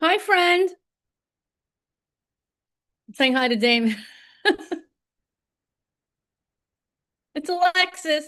Hi, friend. Saying hi to Damon. It's Alexis.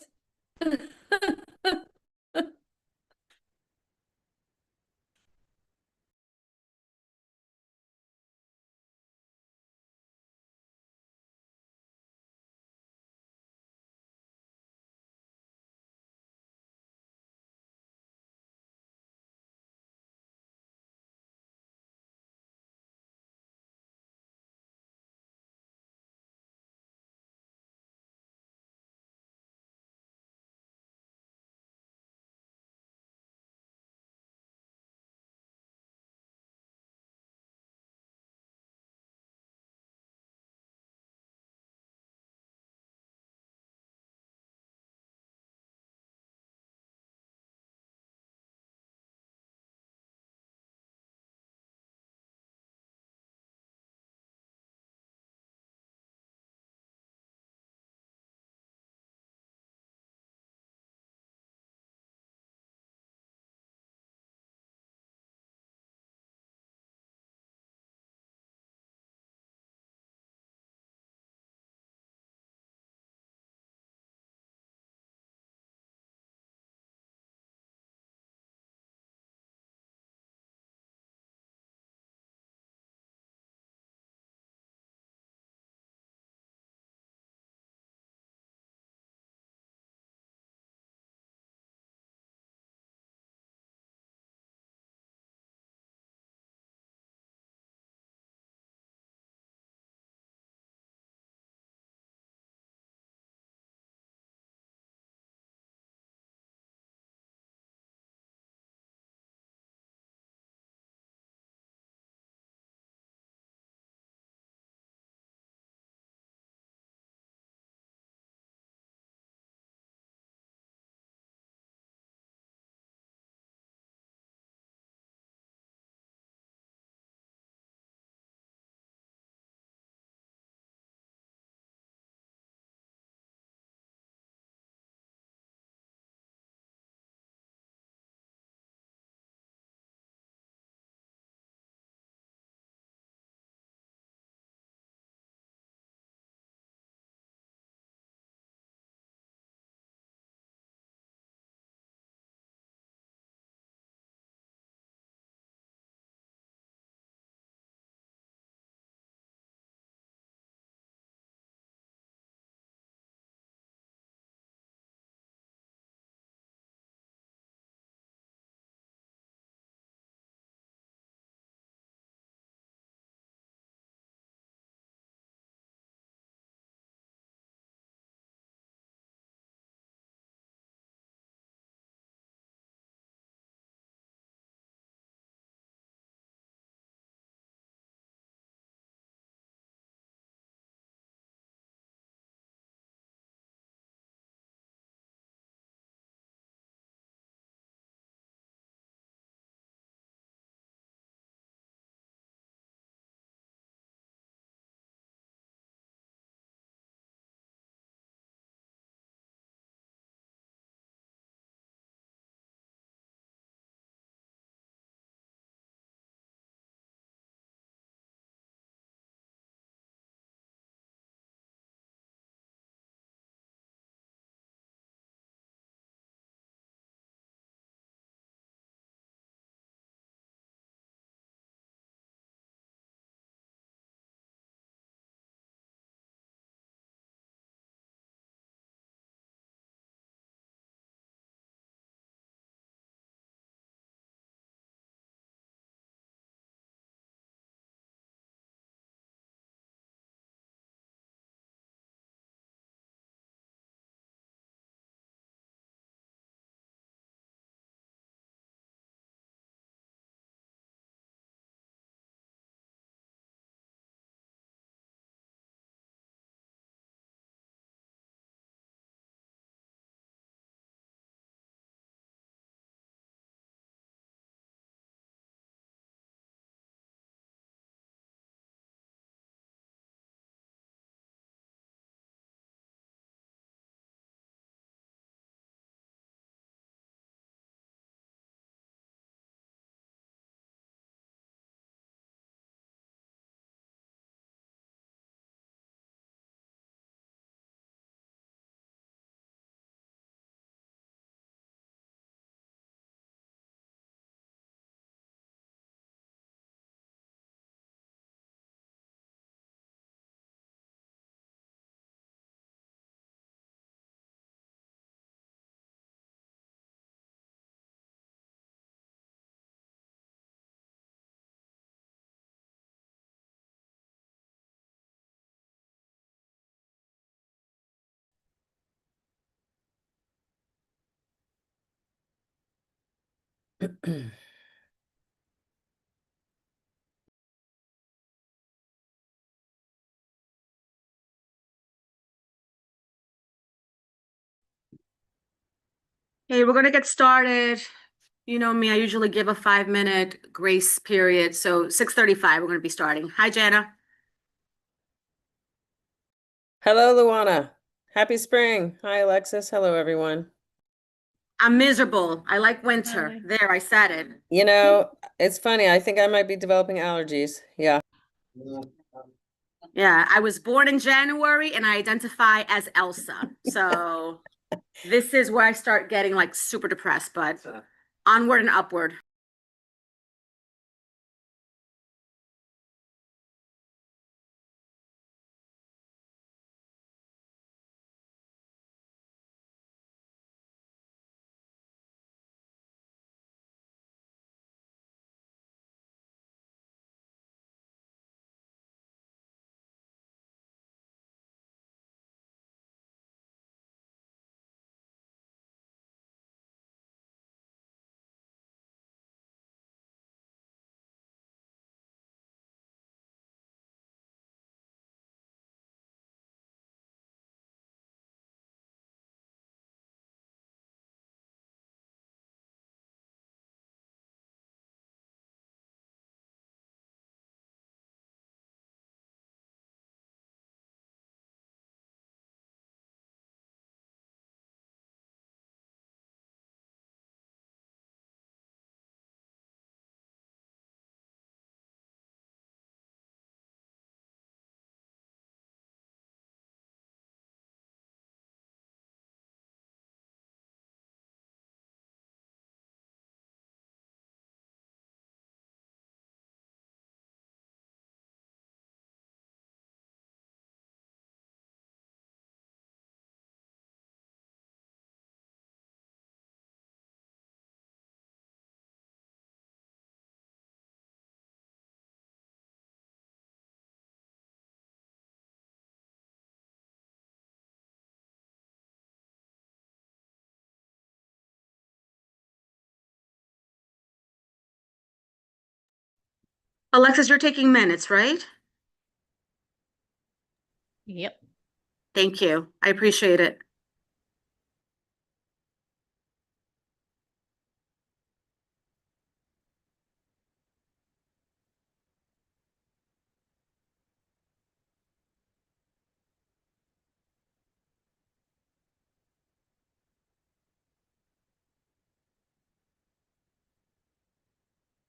Hey, we're gonna get started. You know me, I usually give a 5-minute grace period, so 6:35, we're gonna be starting. Hi, Jana. Hello, Luana. Happy spring. Hi, Alexis. Hello, everyone. I'm miserable. I like winter. Hi. There, I said it. You know, it's funny. I think I might be developing allergies. Yeah. Yeah, I was born in January and I identify as Elsa. So this is where I start getting like super depressed, but onward and upward. Alexis, you're taking minutes, right? Yep. Thank you. I appreciate it.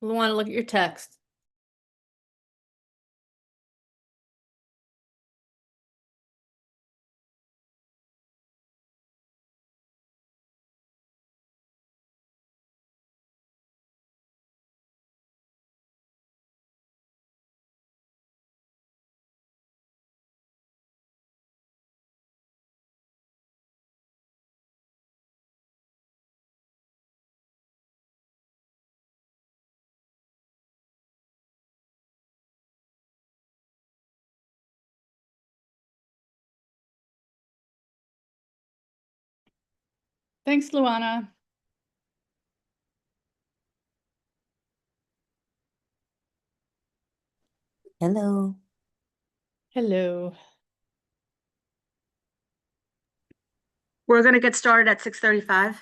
Luana, look at your text. Thanks, Luana. Hello. Hello. We're gonna get started at 6:35.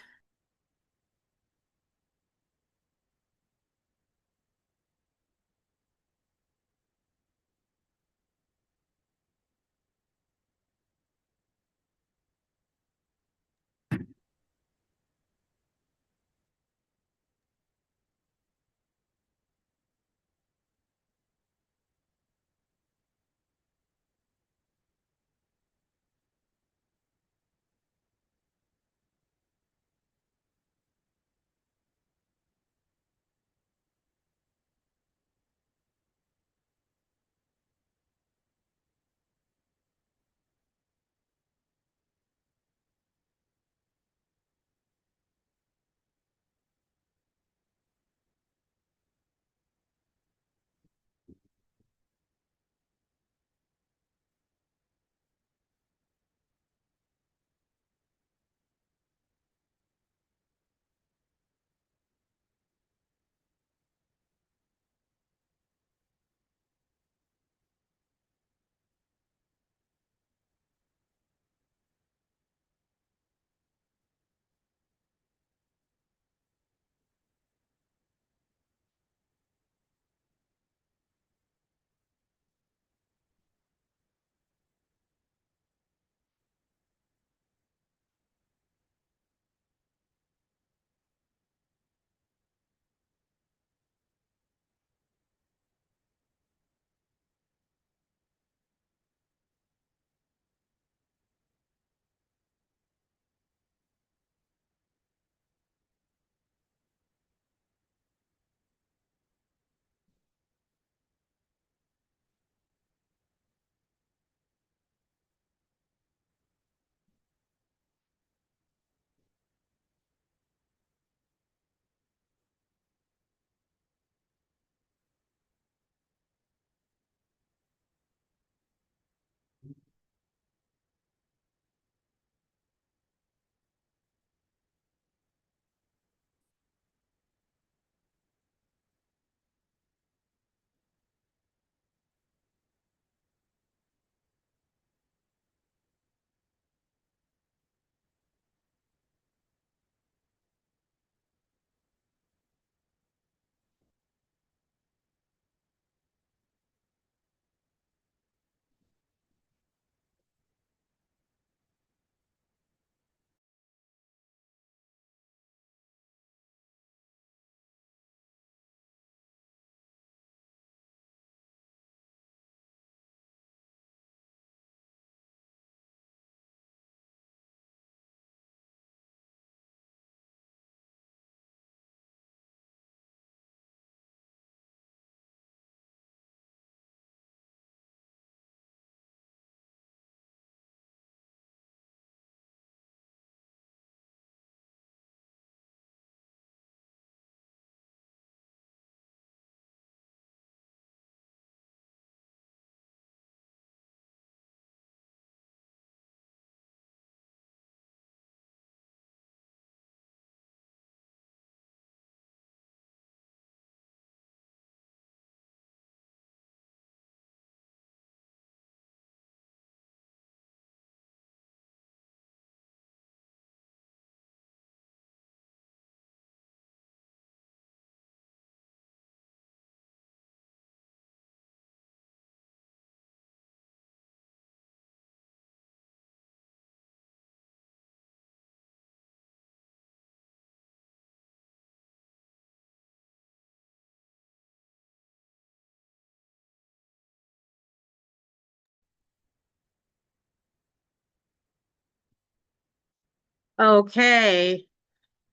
Okay.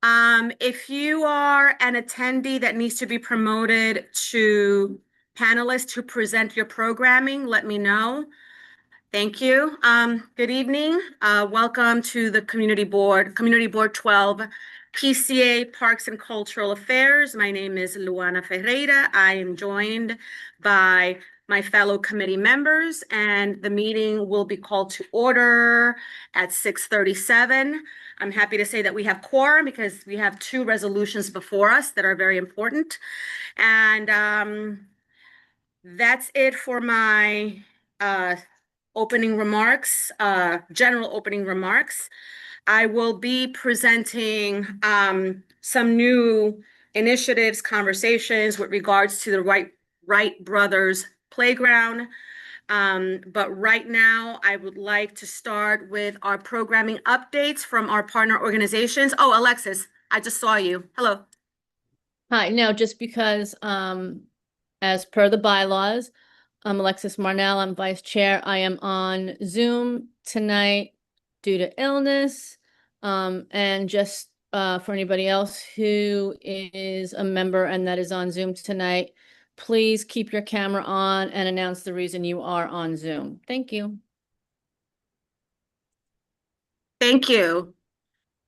If you are an attendee that needs to be promoted to panelist to present your programming, let me know. Thank you. Good evening. Welcome to the Community Board 12, PCA Parks and Cultural Affairs. My name is Luana Ferreira. I am joined by my fellow committee members, and the meeting will be called to order at 6:37. I'm happy to say that we have quorum because we have two resolutions before us that are very important. And that's it for my opening remarks, general opening remarks. I will be presenting some new initiatives, conversations with regards to the Wright Brothers Playground. But right now, I would like to start with our programming updates from our partner organizations. Oh, Alexis, I just saw you. Hello. Hi, no, just because, as per the bylaws, I'm Alexis Marnell, I'm vice chair. I am on Zoom tonight due to illness. And just, for anybody else who is a member and that is on Zoom tonight, please keep your camera on and announce the reason you are on Zoom. Thank you. Thank you.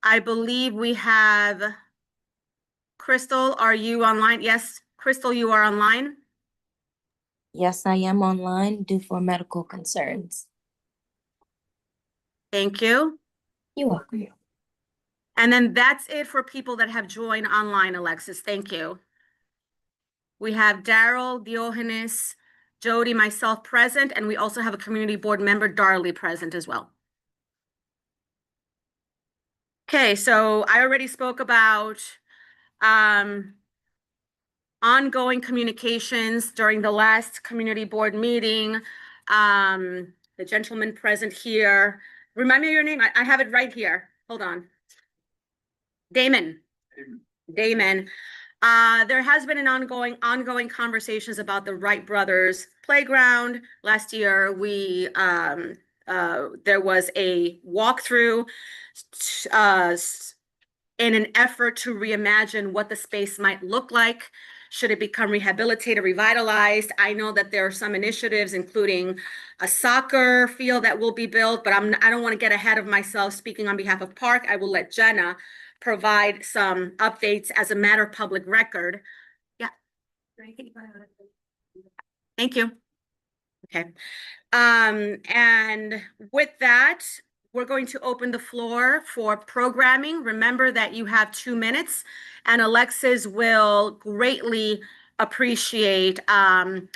I believe we have Crystal, are you online? Yes, Crystal, you are online. Yes, I am online due for medical concerns. Thank you. You're welcome. And then that's it for people that have joined online, Alexis. Thank you. We have Daryl, Diogenes, Jody, myself present, and we also have a community board member, Darley, present as well. Okay, so I already spoke about ongoing communications during the last community board meeting. The gentleman present here, remind me of your name. I have it right here. Hold on. Damon. There has been an ongoing conversations about the Wright Brothers Playground. Last year, there was a walkthrough in an effort to reimagine what the space might look like. Should it become rehabilitated, revitalized? I know that there are some initiatives, including a soccer field that will be built, but I don't want to get ahead of myself speaking on behalf of Park. I will let Jenna provide some updates as a matter of public record. Yeah. Thank you. Okay. And with that, we're going to open the floor for programming. Remember that you have 2 minutes, and Alexis will greatly appreciate the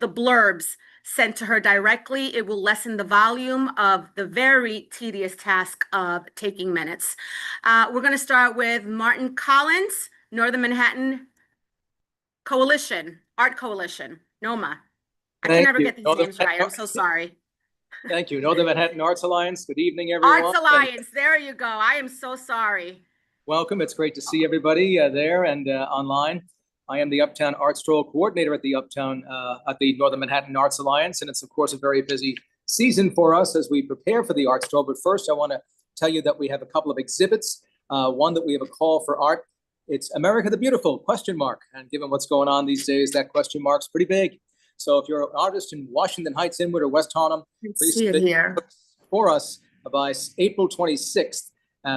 blurbs sent to her directly. It will lessen the volume of the very tedious task of taking minutes. We're going to start with Martin Collins, Northern Manhattan Coalition, Art Coalition, NOMA. I can never get these names right. I'm so sorry. Thank you. Northern Manhattan Arts Alliance. Good evening, everyone. Arts Alliance. There you go. I am so sorry. Welcome. It's great to see everybody there and online. I am the Uptown Art Stroll coordinator at the Northern Manhattan Arts Alliance, and it's of course a very busy season for us as we prepare for the Art Stroll. But first, I want to tell you that we have a couple of exhibits. One that we have a call for art. It's America the Beautiful ? And given what's going on these days, that question mark's pretty big. So if you're an artist in Washington Heights, Inwood, or West Harlem, please see it here for us by April 26th.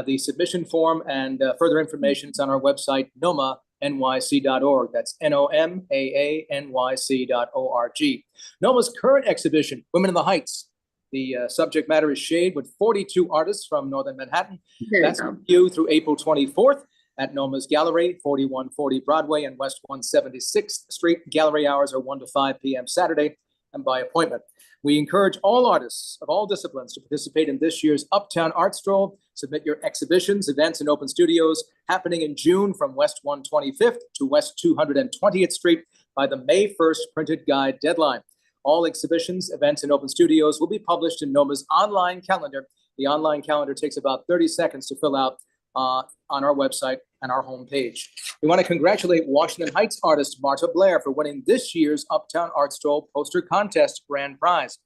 The submission form and further information is on our website, nomanyc.org. That's NOMAANYC.org. NOMA's current exhibition, Women in the Heights. The subject matter is Shade, with 42 artists from Northern Manhattan. That's due through April 24th. At NOMA's Gallery, 4140 Broadway and West 176th Street. Gallery hours are 1 to 5 p.m. Saturday and by appointment. We encourage all artists of all disciplines to participate in this year's Uptown Art Stroll. Submit your exhibitions, events, and open studios happening in June from West 125th to West 220th Street by the May 1st printed guide deadline. All exhibitions, events, and open studios will be published in NOMA's online calendar. The online calendar takes about 30 seconds to fill out on our website and our homepage. We want to congratulate Washington Heights artist Marta Blair for winning this year's Uptown Art Stroll Poster Contest Grand Prize.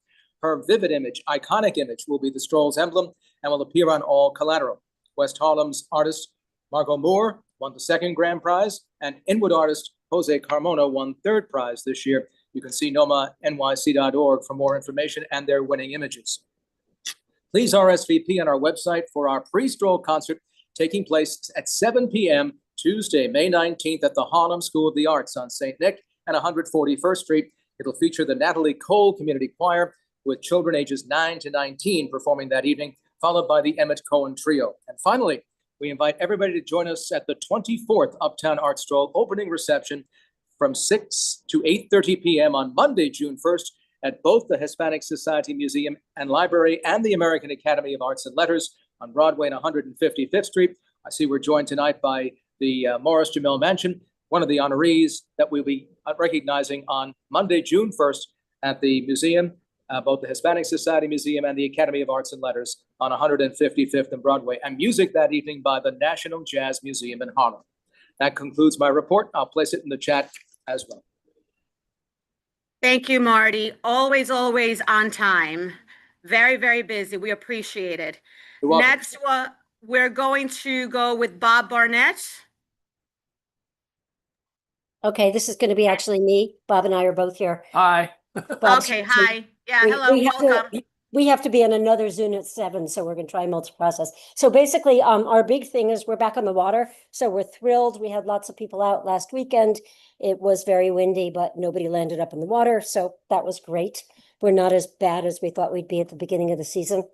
Her vivid image, iconic image, will be the stroll's emblem and will appear on all collateral. West Harlem's artist Margot Moore won the second grand prize, and Inwood artist Jose Carmona won third prize this year. You can see nomanyc.org for more information and their winning images. Please RSVP on our website for our pre-stroll concert taking place at 7 p.m. Tuesday, May 19th at the Harlem School of the Arts on St. Nick and 141st Street. It'll feature the Natalie Cole Community Choir with children ages 9 to 19 performing that evening, followed by the Emmett Cohen Trio. And finally, we invite everybody to join us at the 24th Uptown Art Stroll opening reception from 6 to 8:30 p.m. on Monday, June 1st at both the Hispanic Society Museum and Library and the American Academy of Arts and Letters on Broadway and 155th Street. I see we're joined tonight by the Morris Jamil Mansion, one of the honorees that we'll be recognizing on Monday, June 1st at the museum, both the Hispanic Society Museum and the Academy of Arts and Letters on 155th and Broadway, and music that evening by the National Jazz Museum in Harlem. That concludes my report. I'll place it in the chat as well. Thank you, Marty. Always, always on time. Very, very busy. We appreciate it. You're welcome. Next, we're going to go with Bob Barnett. Okay, this is going to be actually me. Bob and I are both here. Hi. Bob's Okay, here too. hi. Yeah, hello, welcome. We have to be on another Zoom at 7, so we're going to try multi-process. So basically, our big thing is we're back on the water, so we're thrilled. We had lots of people out last weekend. It was very windy, but nobody landed up in the water, so that was great. We're not as bad as we thought we'd be at the beginning of the season.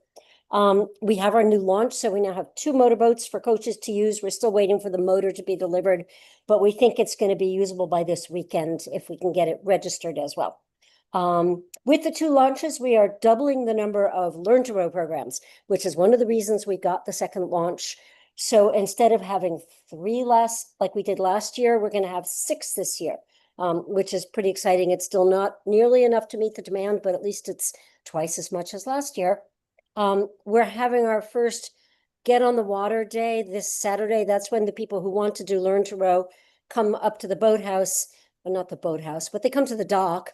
We have our new launch, so we now have 2 motorboats for coaches to use. We're still waiting for the motor to be delivered, but we think it's going to be usable by this weekend if we can get it registered as well. With the 2 launches, we are doubling the number of Learn to Row programs, which is one of the reasons we got the second launch. So instead of having 3 like we did last year, we're going to have 6 this year, which is pretty exciting. It's still not nearly enough to meet the demand, but at least it's twice as much as last year. We're having our first Get on the Water Day this Saturday. That's when the people who want to do Learn to Row come up to the boathouse, well, not the boathouse, but they come to the dock.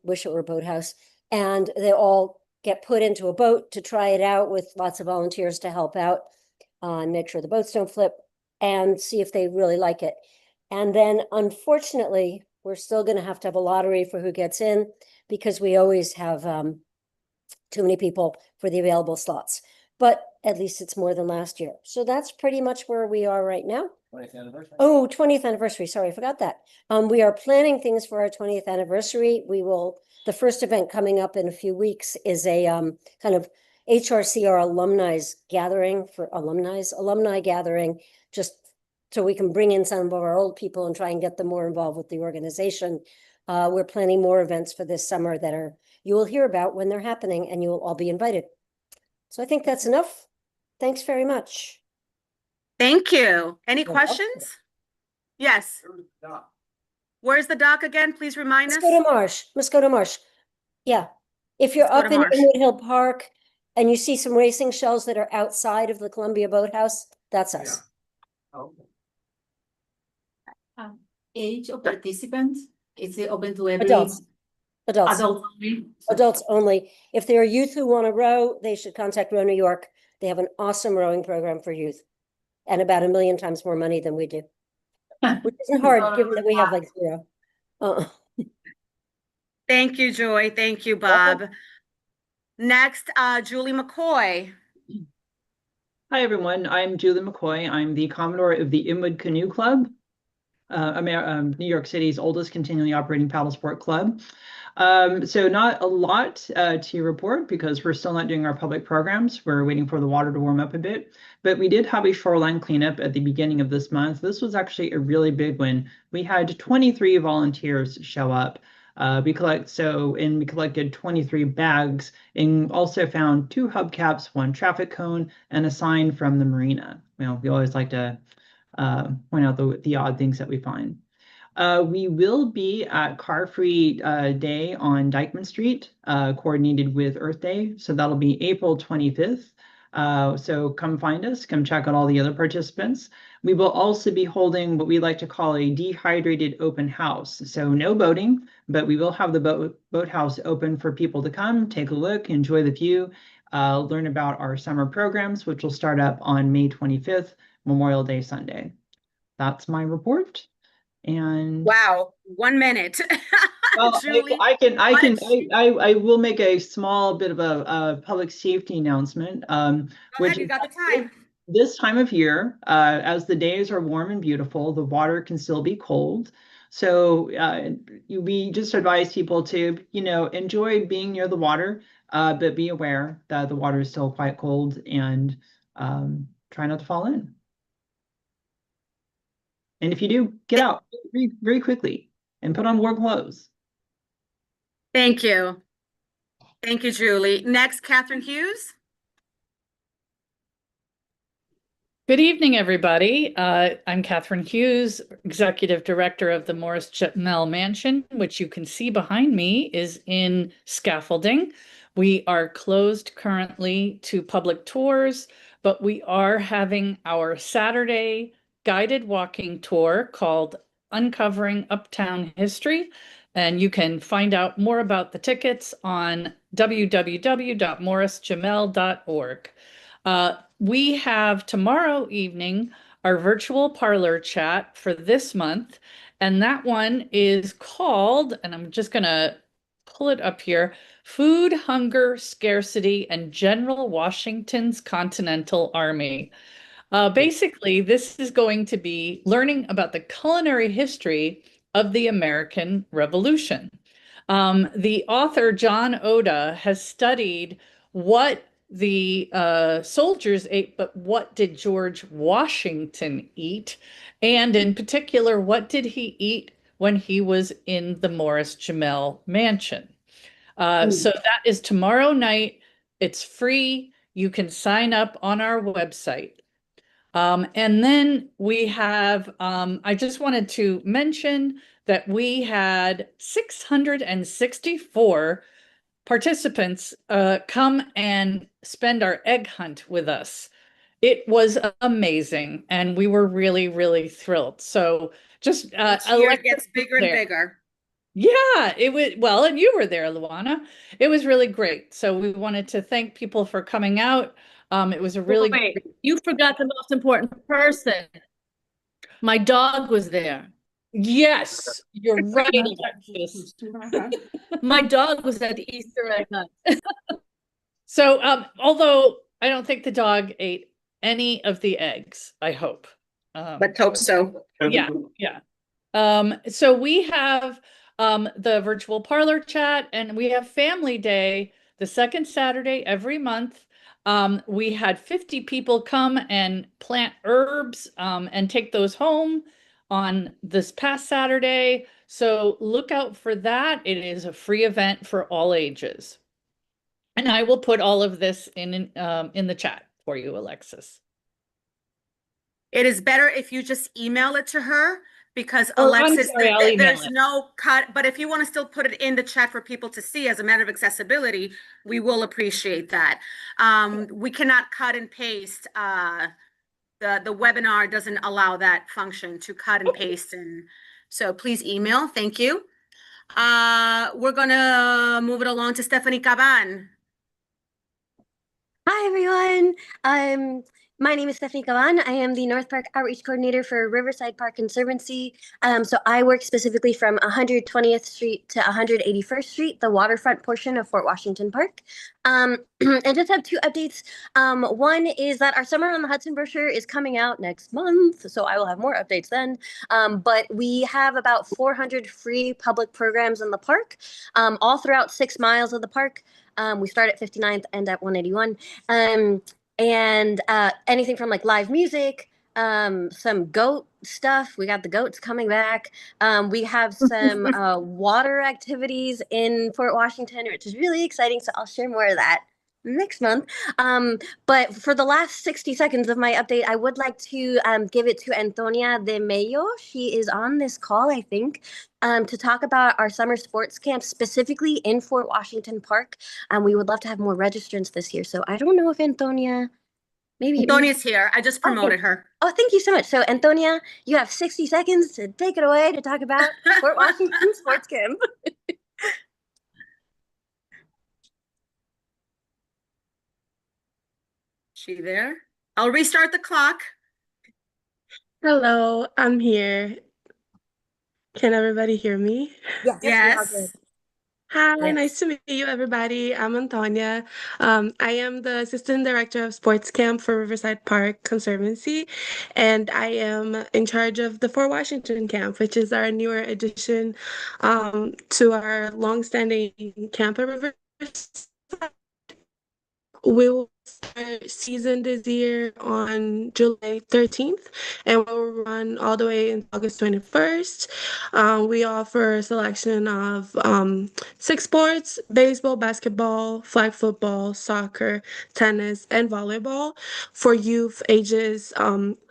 Wish it were a boathouse, and they all get put into a boat to try it out with lots of volunteers to help out and make sure the boats don't flip and see if they really like it. And then unfortunately, we're still going to have a lottery for who gets in because we always have too many people for the available slots, but at least it's more than last year. So that's pretty much where we are right now. 20th anniversary. Oh, 20th anniversary. Sorry, I forgot that. We are planning things for our 20th anniversary. The first event coming up in a few weeks is a kind of HRCR alumni gathering, just so we can bring in some of our old people and try and get them more involved with the organization. We're planning more events for this summer that you will hear about when they're happening, and you will all be invited. So I think that's enough. Thanks very much. Thank you. Any You're welcome. questions? Yes. Where's the dock again? Please remind us. Mosquito Marsh. Yeah. If you're up Mosquito in Marsh. Inwood Hill Park and you see some racing shells that are outside of the Columbia Boathouse, that's us. Age of participants, is it open to every? Adults. Adults only? Adults only. If there are youth who want to row, they should contact Row New York. They have an awesome rowing program for youth and about 1 million times more money than we do, which isn't hard given that we have like 0. Thank you, Joy. Thank you, Bob. Next, Julie McCoy. Hi, everyone. I'm Julie McCoy. I'm the Commodore of the Inwood Canoe Club, New York City's oldest continually operating paddle sport club. So not a lot to report because we're still not doing our public programs. We're waiting for the water to warm up a bit. But we did have a shoreline cleanup at the beginning of this month. This was actually a really big one. We had 23 volunteers show up. We collected 23 bags and also found 2 hubcaps, 1 traffic cone, and a sign from the marina. We always like to point out the odd things that we find. We will be at Car Free Day on Dyckman Street, coordinated with Earth Day. So that'll be April 25th. So come find us, come check out all the other participants. We will also be holding what we like to call a dehydrated open house. So no boating, but we will have the boathouse open for people to come, take a look, enjoy the view, learn about our summer programs, which will start up on May 25th, Memorial Day Sunday. That's my report. And Wow, 1 minute. well, Julie, I will make a small bit of a public safety announcement. go Which ahead, you got the time. this time of year, as the days are warm and beautiful, the water can still be cold. So we just advise people to, enjoy being near the water, but be aware that the water is still quite cold, and try not to fall in. And if you do, get out very, very quickly and put on warm clothes. Thank you. Thank you, Julie. Next, Catherine Hughes. Good evening, everybody. I'm Catherine Hughes, Executive Director of the Morris Jamel Mansion, which you can see behind me is in scaffolding. We are closed currently to public tours, but we are having our Saturday guided walking tour called Uncovering Uptown History. And you can find out more about the tickets on www.morrisjamel.org. We have tomorrow evening our virtual parlor chat for this month, and that one is called, and I'm just going to pull it up here, Food, Hunger, Scarcity, and General Washington's Continental Army. Basically, this is going to be learning about the culinary history of the American Revolution. The author, John Oda, has studied what the soldiers ate, but what did George Washington eat? And in particular, what did he eat when he was in the Morris Jamel Mansion? So that is tomorrow night. It's free. You can sign up on our website. And then we have, I just wanted to mention that we had 664 participants come and spend our egg hunt with us. It was amazing, and we were really, really thrilled. So just Each year it gets bigger and bigger. Yeah, it was, well, and you were there, Luana. It was really great. So we wanted to thank people for coming out. It was a really Wait, you forgot the most important person. My dog was there. Yes, you're right, Alexis. My dog was at the Easter egg hunt. So, although I don't think the dog ate any of the eggs, I hope. Let's hope so. Yeah. So we have the virtual parlor chat, and we have Family Day the second Saturday every month. We had 50 people come and plant herbs and take those home on this past Saturday. So look out for that. It is a free event for all ages. And I will put all of this in the chat for you, Alexis. It is better if you just email it to her, because Oh, I'm Alexis, sorry, I'll email there's it. no cut, but if you want to still put it in the chat for people to see as a matter of accessibility, we will appreciate that. We cannot cut and paste. The webinar doesn't allow that function to cut and paste, and so please email. Thank you. We're gonna move it along to Stephanie Caban. Hi, everyone. My name is Stephanie Caban. I am the North Park Outreach Coordinator for Riverside Park Conservancy. So I work specifically from 120th Street to 181st Street, the waterfront portion of Fort Washington Park. I just have two updates. One is that our Summer on the Hudson brochure is coming out next month, so I will have more updates then. But we have about 400 free public programs in the park, all throughout 6 miles of the park. We start at 59th and at 181. And anything from like live music, some goat stuff. We got the goats coming back. We have some water activities in Fort Washington, which is really exciting. So I'll share more of that next month. But for the last 60 seconds of my update, I would like to give it to Antonia de Mello. She is on this call, I think, to talk about our summer sports camp, specifically in Fort Washington Park. We would love to have more registrants this year. So I don't know if Antonia maybe. Antonia's here. I just promoted her. Oh, thank you so much. So, Antonia, you have 60 seconds to take it away to talk about Fort Washington Sports Camp. She there? I'll restart the clock. Hello, I'm here. Can everybody hear me? Yes. Hi, Yes. nice to meet you, everybody. I'm Antonia. I am the Assistant Director of Sports Camp for Riverside Park Conservancy, and I am in charge of the Fort Washington Camp, which is our newer addition to our longstanding camp at Riverside. We will start season this year on July 13th, and we'll run all the way in August 21st. We offer a selection of 6 sports: baseball, basketball, flag football, soccer, tennis, and volleyball for youth ages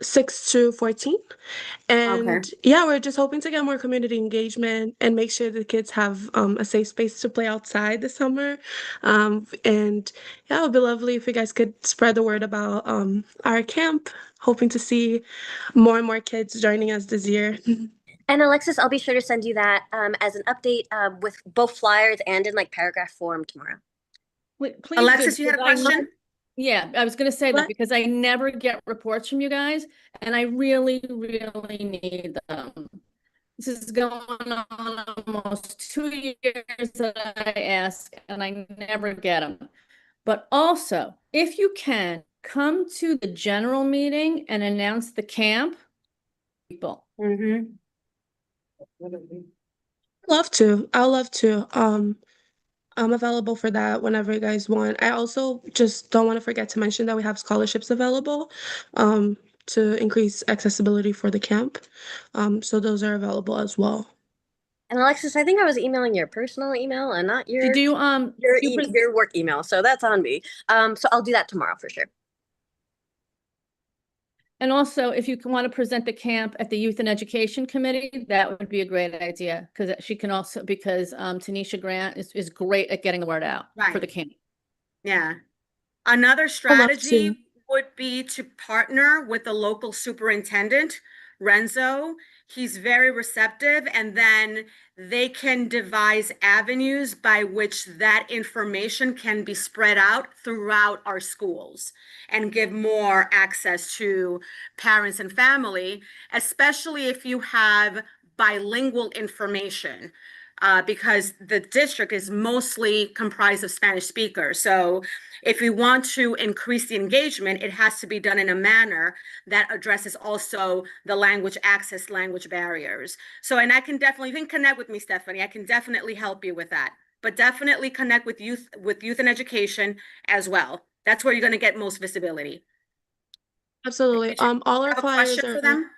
6 to 14. And yeah, we're just hoping to get more community engagement and make sure the kids have a safe space to play outside this summer. And yeah, it would be lovely if you guys could spread the word about our camp. Hoping to see more and more kids joining us this year. And Alexis, I'll be sure to send you that as an update with both flyers and in like paragraph form tomorrow. Wait, please do, Alexis, you had a because I question? Yeah, I was gonna say that What? because I never get reports from you guys, and I really, really need them. This is going on almost 2 years that I ask, and I never get them. But also, if you can, come to the general meeting and announce the camp. People. Mm-hmm. Love to. I'll love to. I'm available for that whenever you guys want. I also just don't want to forget to mention that we have scholarships available to increase accessibility for the camp. So those are available as well. And Alexis, I think I was emailing your personal email and not your Did you your work email, so that's on me. So I'll do that tomorrow for sure. And also, if you want to present the camp at the Youth and Education Committee, that would be a great idea, because she can also, because Tanisha Grant is great at getting the word out for Right. the camp. Yeah. Another to. strategy would be to partner with the local superintendent, Renzo. He's very receptive, and then they can devise avenues by which that information can be spread out throughout our schools and give more access to parents and family, especially if you have bilingual information. Because the district is mostly comprised of Spanish speakers. So if we want to increase the engagement, it has to be done in a manner that addresses also the language access, language barriers. So, and I can definitely, you can connect with me, Stephanie. I can definitely help you with that. But definitely connect with youth and education as well. That's where you're going to get most visibility. Absolutely. Did you All our have a flyers question are. for them?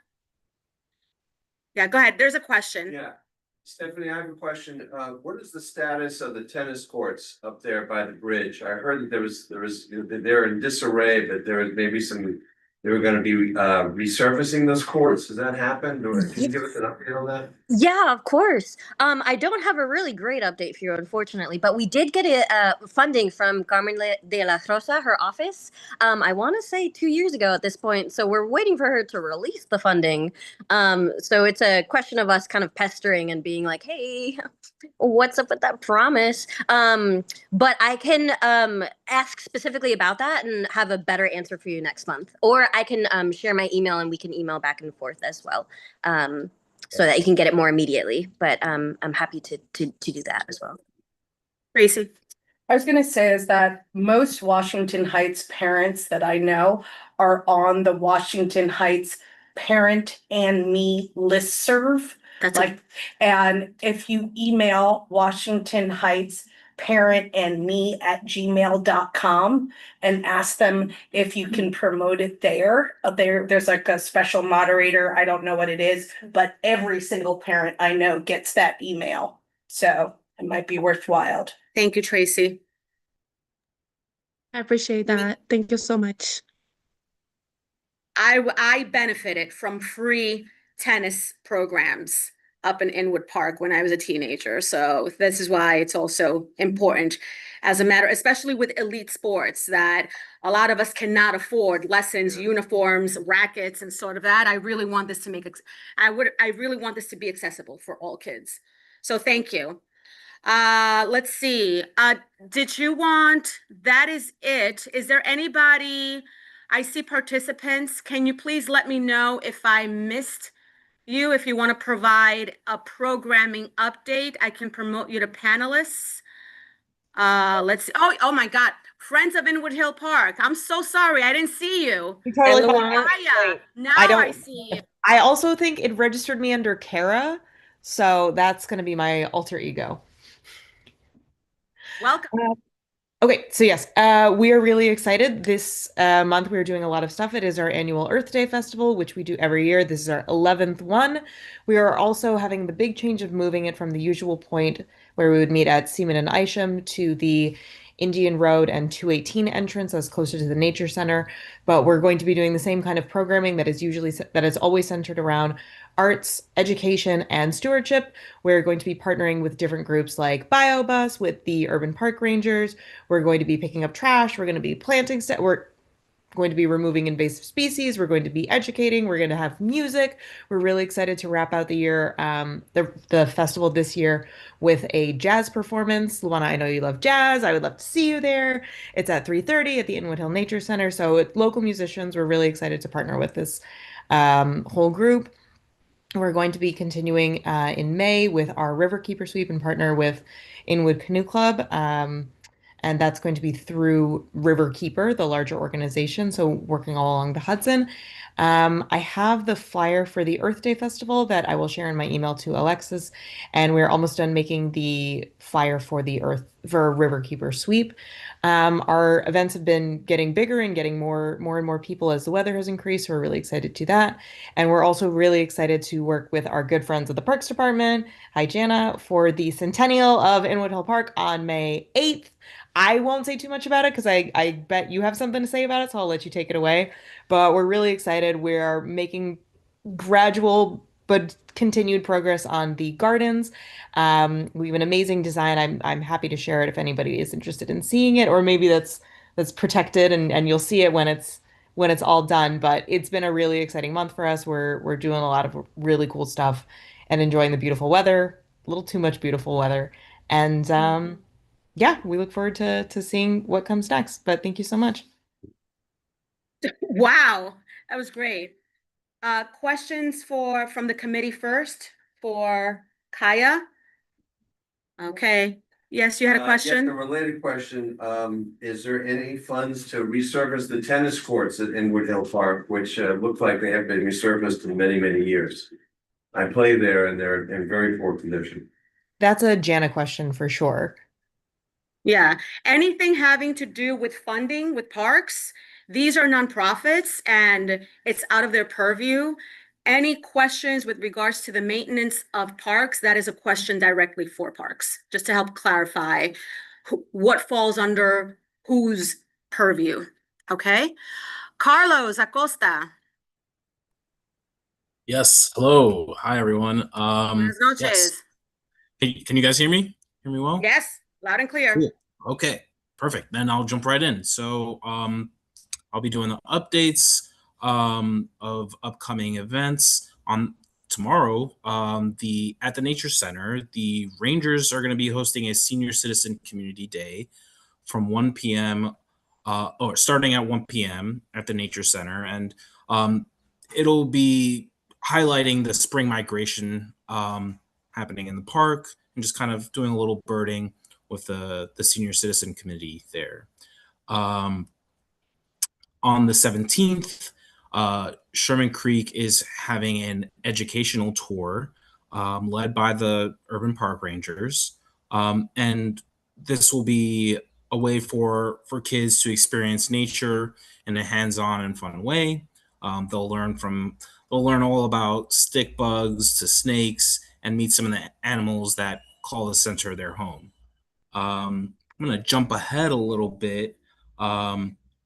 Yeah, go ahead. There's a question. Yeah, Stephanie, I have a question. What is the status of the tennis courts up there by the bridge? I heard that they're in disarray, but there was maybe they were gonna be resurfacing those courts. Has that happened? Or can you give us an update on that? Yeah, of course. I don't have a really great update for you, unfortunately, but we did get funding from Carmen de la Rosa, her office. I want to say 2 years ago at this point. So we're waiting for her to release the funding. So it's a question of us kind of pestering and being like, hey, what's up with that promise? But I can ask specifically about that and have a better answer for you next month. Or I can share my email and we can email back and forth as well. So that you can get it more immediately, but I'm happy to do that as well. Tracy. I was gonna say is that most Washington Heights parents that I know are on the Washington Heights Parent and Me listserv. And if you email Washington Heights parentandme@gmail.com and ask them if you can promote it there. There's like a special moderator. I don't know what it is, but every single parent I know gets that email. So it might be worthwhile. Thank you, Tracy. I appreciate that. Thank you so much. I benefited from free tennis programs up in Inwood Park when I was a teenager. So this is why it's also important as a matter, especially with elite sports, that a lot of us cannot afford lessons, uniforms, rackets, and sort of that. I really want this to I really want this to be accessible for all kids. So thank you. Let's see. Did you want, that is it. Is there anybody, I see participants. Can you please let me know if I missed you? If you want to provide a programming update, I can promote you to panelists. Let's see. Oh my God. Friends of Inwood Hill Park. I'm so sorry. I didn't see you. Totally And fine. Luana, now I don't- I see you. I also think it registered me under Kara, so that's going to be my alter ego. Welcome. Okay, so yes, we are really excited. This month we are doing a lot of stuff. It is our annual Earth Day Festival, which we do every year. This is our 11th one. We are also having the big change of moving it from the usual point where we would meet at Seaman and Isham to the Indian Road and 218 entrance as closer to the Nature Center. But we're going to be doing the same kind of programming that is always centered around arts, education, and stewardship. We're going to be partnering with different groups like BioBus, with the Urban Park Rangers. We're going to be picking up trash. We're going to be planting we're going to be removing invasive species. We're going to be educating. We're going to have music. We're really excited to wrap out the year, the festival this year with a jazz performance. Luana, I know you love jazz. I would love to see you there. It's at 3:30 at the Inwood Hill Nature Center. So local musicians, we're really excited to partner with this whole group. We're going to be continuing in May with our Riverkeeper Sweep and partner with Inwood Canoe Club. And that's going to be through Riverkeeper, the larger organization, so working all along the Hudson. I have the flyer for the Earth Day Festival that I will share in my email to Alexis, and we're almost done making the flyer for Riverkeeper Sweep. Our events have been getting bigger and getting more and more people as the weather has increased. So we're really excited to that. And we're also really excited to work with our good friends at the Parks Department, hi Jana, for the centennial of Inwood Hill Park on May 8th. I won't say too much about it because I bet you have something to say about it, so I'll let you take it away. But we're really excited. We're making gradual but continued progress on the gardens. We have an amazing design. I'm happy to share it if anybody is interested in seeing it, or maybe that's protected and you'll see it when it's all done. But it's been a really exciting month for us. We're doing a lot of really cool stuff and enjoying the beautiful weather, a little too much beautiful weather. And yeah, we look forward to seeing what comes next. But thank you so much. Wow, that was great. Questions from the committee first for Kaya? Okay. Yes, you had a Yes, question? a related question. Is there any funds to resurface the tennis courts at Inwood Hill Park, which look like they have been resurfaced in many, many years? I play there and they're in very poor condition. That's a Jana question for sure. Yeah, anything having to do with funding with parks, these are nonprofits and it's out of their purview. Any questions with regards to the maintenance of parks, that is a question directly for parks, just to help clarify what falls under whose purview. Okay. Carlos Acosta. Yes. Hello. Hi, everyone. Buenas noches. Yes. Can you guys hear me? Hear me well? Yes, loud and clear. Cool. Okay, perfect. Then I'll jump right in. So I'll be doing the updates of upcoming events on tomorrow. At the Nature Center, the Rangers are going to be hosting a Senior Citizen Community Day from 1 p.m. Or starting at 1 p.m. at the Nature Center, and it'll be highlighting the spring migration happening in the park and just kind of doing a little birding with the Senior Citizen Committee there. On the 17th, Sherman Creek is having an educational tour led by the Urban Park Rangers. And this will be a way for kids to experience nature in a hands-on and fun way. They'll learn all about stick bugs to snakes and meet some of the animals that call the center their home. I'm going to jump ahead a little bit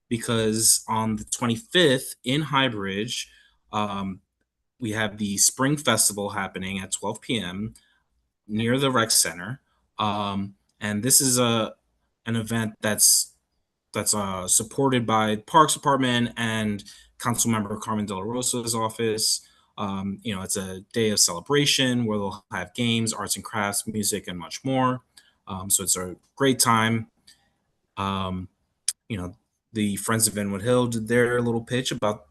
because on the 25th in Highbridge, we have the Spring Festival happening at 12 p.m. near the rec center. And this is an event that's supported by Parks Department and Councilmember Carmen De La Rosa's office. It's a day of celebration where they'll have games, arts and crafts, music, and much more. So it's a great time. The Friends of Inwood Hill did their little pitch about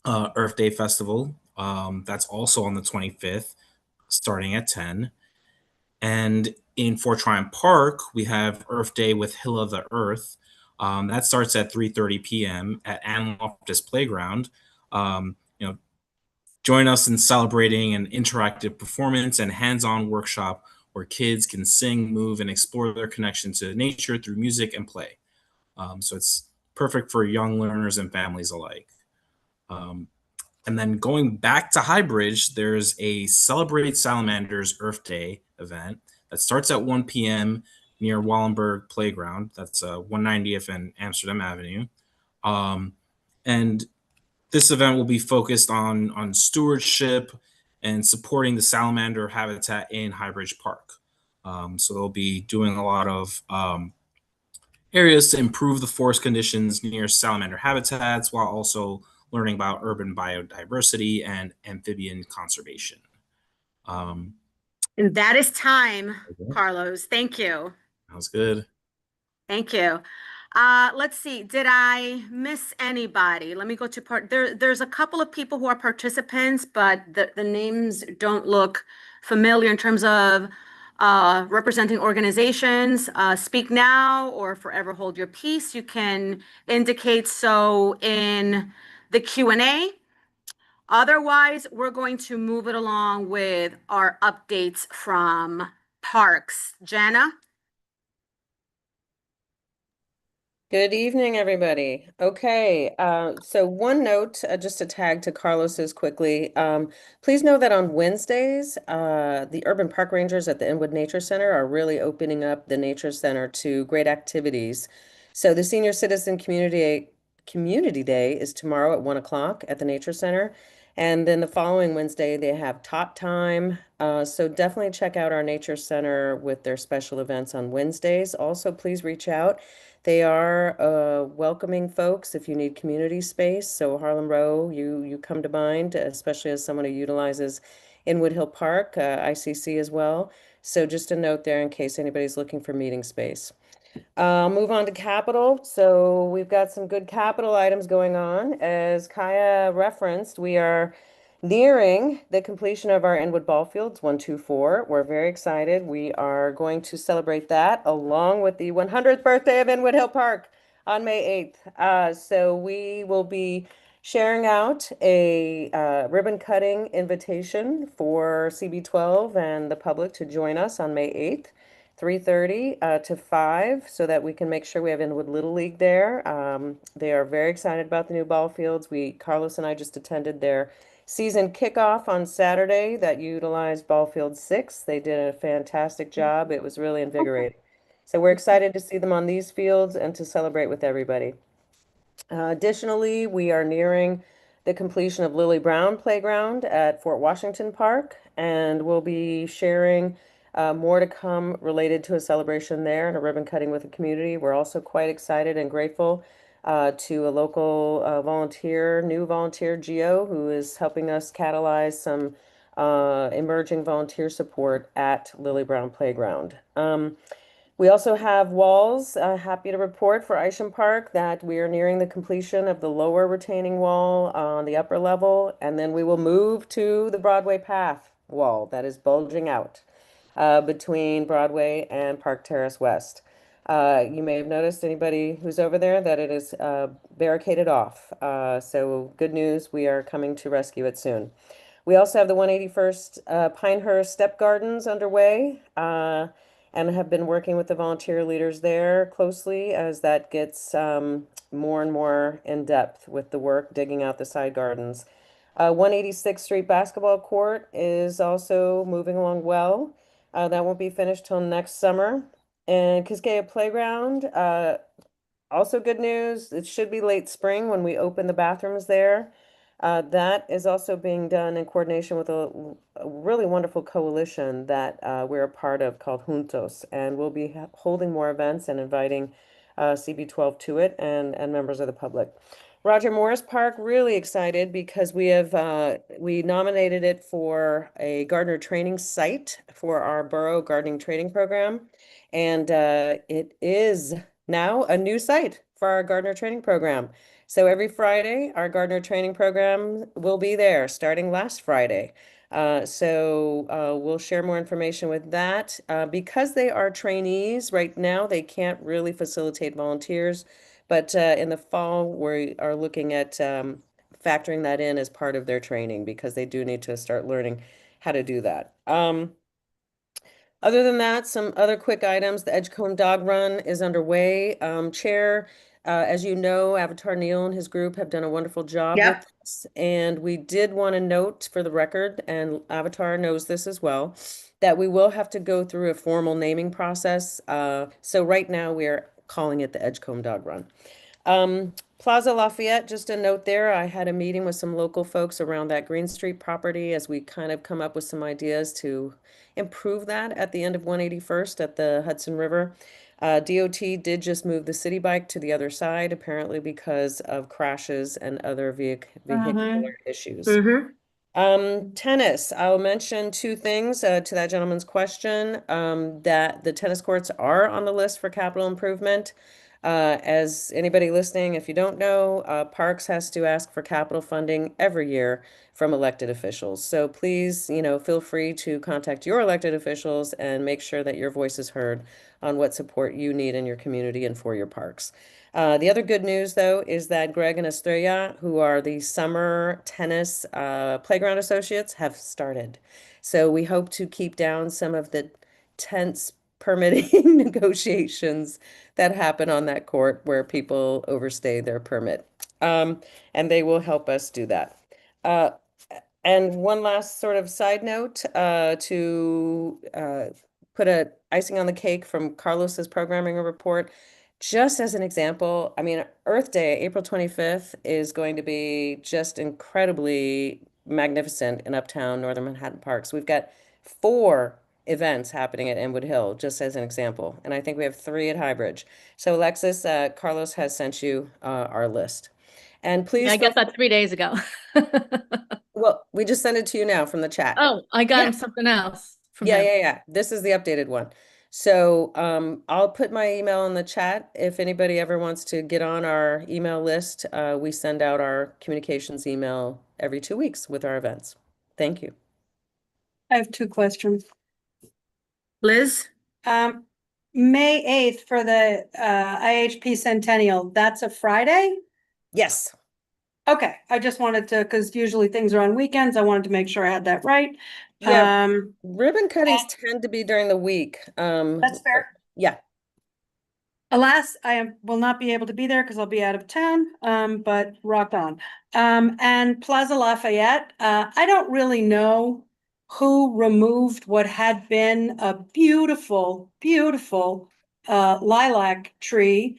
Earth Day Festival. That's also on the 25th, starting at 10. And in Fort Tryon Park, we have Earth Day with Hill of the Earth. That starts at 3:30 p.m. at Ann Loftus Playground. Join us in celebrating an interactive performance and hands-on workshop where kids can sing, move, and explore their connection to nature through music and play. So it's perfect for young learners and families alike. And then going back to Highbridge, there's a Celebrate Salamanders Earth Day event that starts at 1 p.m. near Wallenberg Playground. That's 190th and Amsterdam Avenue. And this event will be focused on stewardship and supporting the salamander habitat in Highbridge Park. So they'll be doing a lot of areas to improve the forest conditions near salamander habitats while also learning about urban biodiversity and amphibian conservation. And that is time, Carlos. Thank you. That was good. Thank you. Let's see. Did I miss anybody? Let me go to there's a couple of people who are participants, but the names don't look familiar in terms of representing organizations. Speak now or forever hold your peace. You can indicate so in the Q&A. Otherwise, we're going to move it along with our updates from parks. Jana? Good evening, everybody. Okay, so one note, just a tag to Carlos's quickly. Please know that on Wednesdays, the Urban Park Rangers at the Inwood Nature Center are really opening up the Nature Center to great activities. So the Senior Citizen Community Day is tomorrow at 1 o'clock at the Nature Center. And then the following Wednesday, they have Tot Time. So definitely check out our Nature Center with their special events on Wednesdays. Also, please reach out. They are welcoming folks if you need community space. So Harlem Row, you come to mind, especially as someone who utilizes Inwood Hill Park, ICC as well. So just a note there in case anybody's looking for meeting space. I'll move on to capital. So we've got some good capital items going on. As Kaya referenced, we are nearing the completion of our Inwood Ball Fields 124. We're very excited. We are going to celebrate that along with the 100th birthday of Inwood Hill Park on May 8th. So we will be sharing out a ribbon cutting invitation for CB12 and the public to join us on May 8th. 3:30 to 5 so that we can make sure we have Inwood Little League there. They are very excited about the new ball fields. Carlos and I just attended their season kickoff on Saturday that utilized Ball Field 6. They did a fantastic job. It was really invigorating. So we're excited to see them on these fields and to celebrate with everybody. Additionally, we are nearing the completion of Lily Brown Playground at Fort Washington Park, and we'll be sharing more to come related to a celebration there and a ribbon cutting with the community. We're also quite excited and grateful to a local new volunteer, Geo, who is helping us catalyze some emerging volunteer support at Lily Brown Playground. We also have walls. Happy to report for Isham Park that we are nearing the completion of the lower retaining wall on the upper level, and then we will move to the Broadway Path wall that is bulging out between Broadway and Park Terrace West. You may have noticed, anybody who's over there, that it is barricaded off. So good news, we are coming to rescue it soon. We also have the 181st Pinehurst Step Gardens underway and have been working with the volunteer leaders there closely as that gets more and more in depth with the work digging out the side gardens. 186th Street Basketball Court is also moving along well. That won't be finished till next summer. And Quisqueya Playground, also good news. It should be late spring when we open the bathrooms there. That is also being done in coordination with a really wonderful coalition that we're a part of called Juntos, and we'll be holding more events and inviting CB12 to it and members of the public. Roger Morris Park, really excited because we nominated it for a gardener training site for our borough gardening training program, and it is now a new site for our gardener training program. So every Friday, our gardener training program will be there, starting last Friday. We'll share more information with that. Because they are trainees right now, they can't really facilitate volunteers. But in the fall, we are looking at factoring that in as part of their training because they do need to start learning how to do that. Other than that, some other quick items. The Edgecombe Dog Run is underway. Chair, as you know, Avatar Neil and his group have done a wonderful job with this. And we did want to note for the record, and Avatar knows this as well, that we will have to go through a formal naming process. So right now we're calling it the Edgecombe Dog Run. Plaza Lafayette, just a note there, I had a meeting with some local folks around that Green Street property as we kind of come up with some ideas to improve that at the end of 181st at the Hudson River. DOT did just move the city bike to the other side, apparently because of crashes and other vehicular issues. Tennis, I'll mention two things to that gentleman's question, that the tennis courts are on the list for capital improvement. As anybody listening, if you don't know, Parks has to ask for capital funding every year from elected officials. So please, feel free to contact your elected officials and make sure that your voice is heard on what support you need in your community and for your parks. The other good news, though, is that Greg and Estrella, who are the summer tennis playground associates, have started. So we hope to keep down some of the tense permitting negotiations that happen on that court where people overstay their permit. And they will help us do that. And one last sort of side note to put a icing on the cake from Carlos's programming report. Just as an example, I mean, Earth Day, April 25th, is going to be just incredibly magnificent in Uptown Northern Manhattan Parks. We've got 4 events happening at Inwood Hill, just as an example. And I think we have 3 at Highbridge. So Alexis, Carlos has sent you our list. And please— I got that 3 days ago. Well, we just sent it to you now from the chat. Oh, I got him something else from him. Yeah. This is the updated one. So I'll put my email in the chat. If anybody ever wants to get on our email list, we send out our communications email every 2 weeks with our events. Thank you. I have 2 questions. Liz? May 8th for the IHP Centennial, that's a Friday? Yes. Okay, I just wanted to, because usually things are on weekends. I wanted to make sure I had that right. Yeah, ribbon cuttings tend to be during the week. That's fair. Yeah. Alas, will not be able to be there because I'll be out of town, but rock on. And Plaza Lafayette, I don't really know who removed what had been a beautiful, beautiful lilac tree,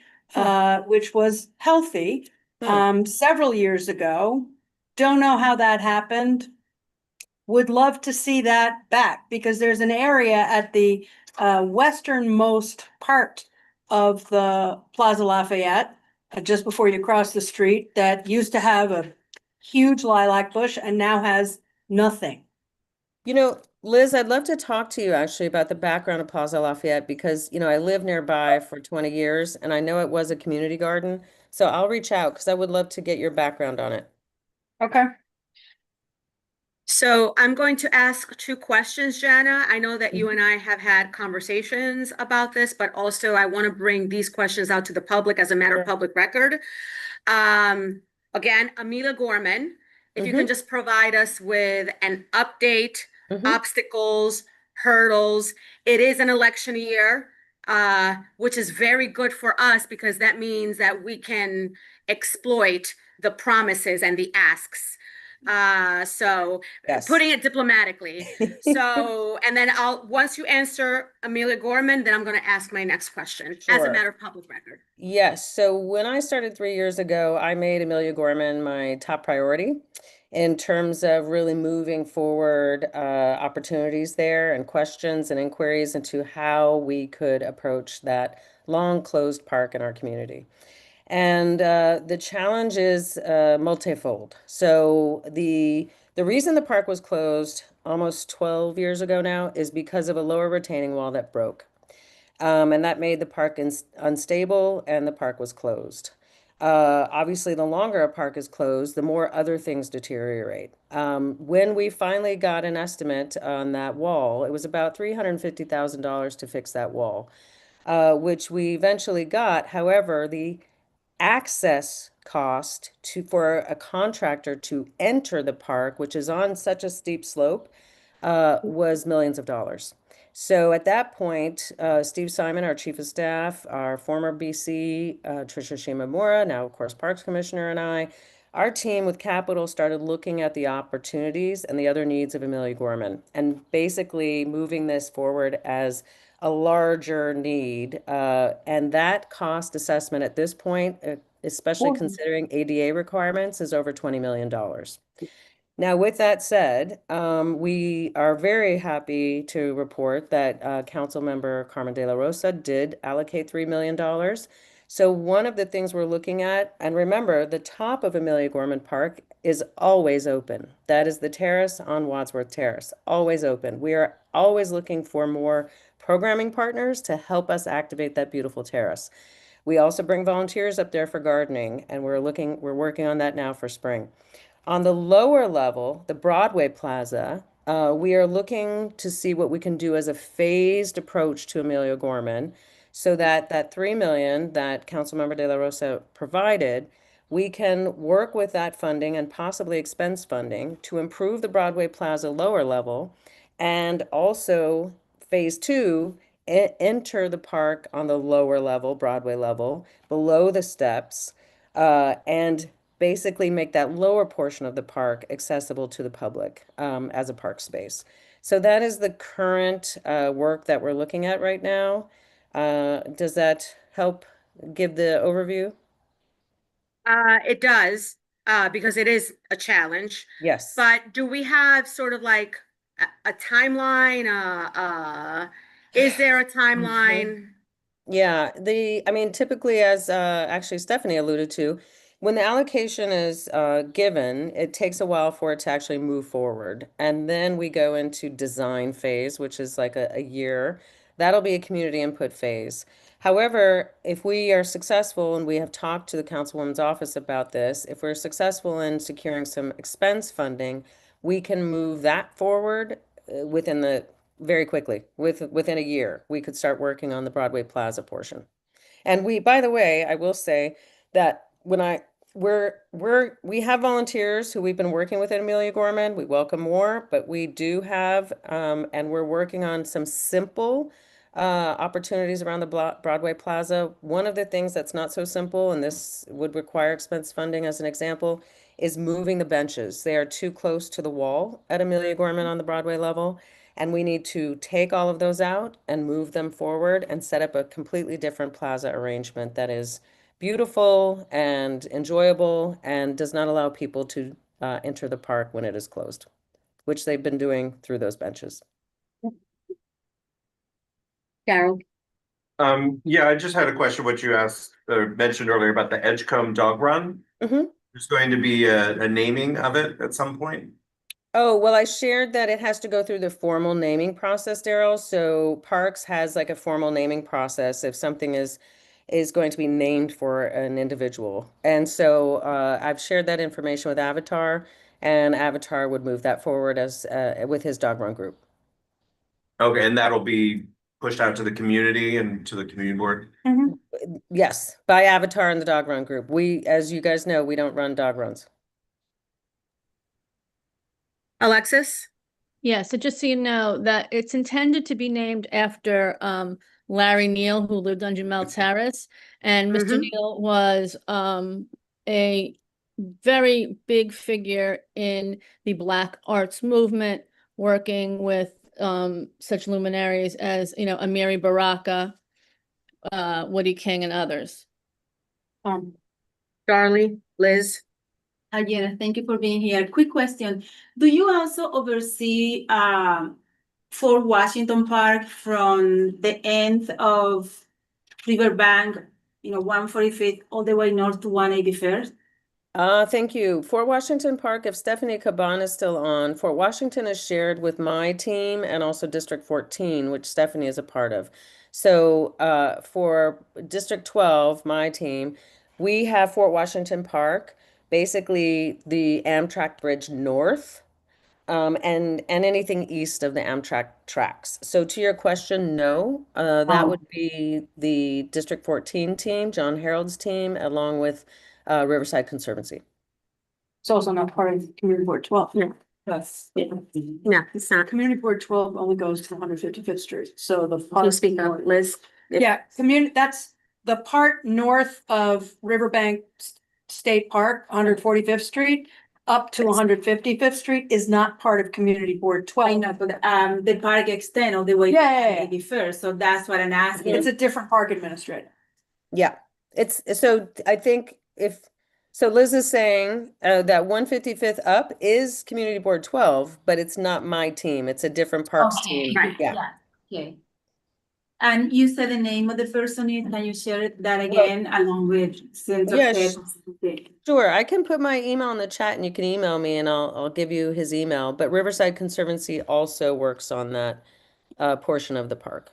which was healthy several years ago. Don't know how that happened. Would love to see that back because there's an area at the westernmost part of the Plaza Lafayette, just before you cross the street, that used to have a huge lilac bush and now has nothing. Liz, I'd love to talk to you actually about the background of Plaza Lafayette because, I lived nearby for 20 years and I know it was a community garden. So I'll reach out because I would love to get your background on it. Okay. So I'm going to ask 2 questions, Jana. I know that you and I have had conversations about this, but also I want to bring these questions out to the public as a matter of public record. Again, Amelia Gorman, if you can just provide us with an update, obstacles, hurdles. It is an election year, which is very good for us because that means that we can exploit the promises and the asks. So Yes. putting it diplomatically. So, and then once you answer Amelia Gorman, then I'm going to ask my next question as a Sure. matter of public record. Yes. So when I started 3 years ago, I made Amelia Gorman my top priority in terms of really moving forward opportunities there and questions and inquiries into how we could approach that long closed park in our community. And the challenge is multifold. So the reason the park was closed almost 12 years ago now is because of a lower retaining wall that broke. And that made the park unstable and the park was closed. Obviously, the longer a park is closed, the more other things deteriorate. When we finally got an estimate on that wall, it was about $350,000 to fix that wall, which we eventually got. However, the access cost for a contractor to enter the park, which is on such a steep slope, was millions of dollars. So at that point, Steve Simon, our chief of staff, our former BC, Tricia Shimamura, now of course Parks Commissioner, and I, our team with Capital started looking at the opportunities and the other needs of Amelia Gorman and basically moving this forward as a larger need. And that cost assessment at this point, especially considering ADA requirements, is over $20 million. Now, with that said, we are very happy to report that Councilmember Carmen De La Rosa did allocate $3 million. So one of the things we're looking at, and remember, the top of Amelia Gorman Park is always open. That is the terrace on Wadsworth Terrace, always open. We are always looking for more programming partners to help us activate that beautiful terrace. We also bring volunteers up there for gardening, and we're working on that now for spring. On the lower level, the Broadway Plaza, we are looking to see what we can do as a phased approach to Amelia Gorman so that that $3 million that Councilmember De La Rosa provided, we can work with that funding and possibly expense funding to improve the Broadway Plaza lower level and also phase 2, enter the park on the lower level, Broadway level, below the steps, and basically make that lower portion of the park accessible to the public as a park space. So that is the current work that we're looking at right now. Does that help give the overview? It does, because it is a challenge. Yes. But do we have sort of like a timeline? Is there a timeline? Yeah, I mean, typically, as actually Stephanie alluded to, when the allocation is given, it takes a while for it to actually move forward. And then we go into design phase, which is like a year. That'll be a community input phase. However, if we are successful, and we have talked to the Councilwoman's office about this, if we're successful in securing some expense funding, we can move that forward very quickly, within a year. We could start working on the Broadway Plaza portion. And by the way, I will say that we have volunteers who we've been working with at Amelia Gorman. We welcome more, but we do have, and we're working on some simple opportunities around the Broadway Plaza. One of the things that's not so simple, and this would require expense funding as an example, is moving the benches. They are too close to the wall at Amelia Gorman on the Broadway level. And we need to take all of those out and move them forward and set up a completely different plaza arrangement that is beautiful and enjoyable and does not allow people to enter the park when it is closed, which they've been doing through those benches. Carol? Yeah, I just had a question, what you asked or mentioned earlier about the Edgecombe Dog Run. There's going to be a naming of it at some point. Oh, well, I shared that it has to go through the formal naming process, Daryl. So Parks has like a formal naming process if something is going to be named for an individual. And so I've shared that information with Avatar, and Avatar would move that forward as with his dog run group. Okay, and that'll be pushed out to the community and to the community board? Yes, by Avatar and the dog run group. We, as you guys know, we don't run dog runs. Alexis? Yeah, so just so you know that it's intended to be named after Larry Neal, who lived on Jamel Terrace. And Mr. Neal was a very big figure in the Black arts movement, working with such luminaries as, Amiri Baraka, Woody King, and others. Charlie, Liz? Hi, Jenna, thank you for being here. Quick question. Do you also oversee Fort Washington Park from the end of Riverbank, 145th, all the way north to 181st? Thank you. Fort Washington Park, if Stephanie Caban is still on, Fort Washington is shared with my team and also District 14, which Stephanie is a part of. So for District 12, my team, we have Fort Washington Park, basically the Amtrak Bridge north, and anything east of the Amtrak tracks. So to your question, no, that would be the District 14 team, John Harold's team, along with Riverside Conservancy. It's also not part of Community Board 12. No. That's, No, it's not. Community Board 12 only goes to 155th Street, so the. Can you speak up, Liz? Yeah, that's the part north of Riverbank State Park, 145th Street, up to 155th Street is not part of Community Board 12. I know, but the park extend all the way Yeah. to 81st, so that's what I'm asking. It's a different park administrator. Yeah, it's so I think so Liz is saying that 155th up is Community Board 12, but it's not my team. It's a different parks team. Right, Yeah. okay. And you said the name of the person, can you share that again along with Center Yes. Care? Sure, I can put my email in the chat and you can email me and I'll give you his email. But Riverside Conservancy also works on that portion of the park.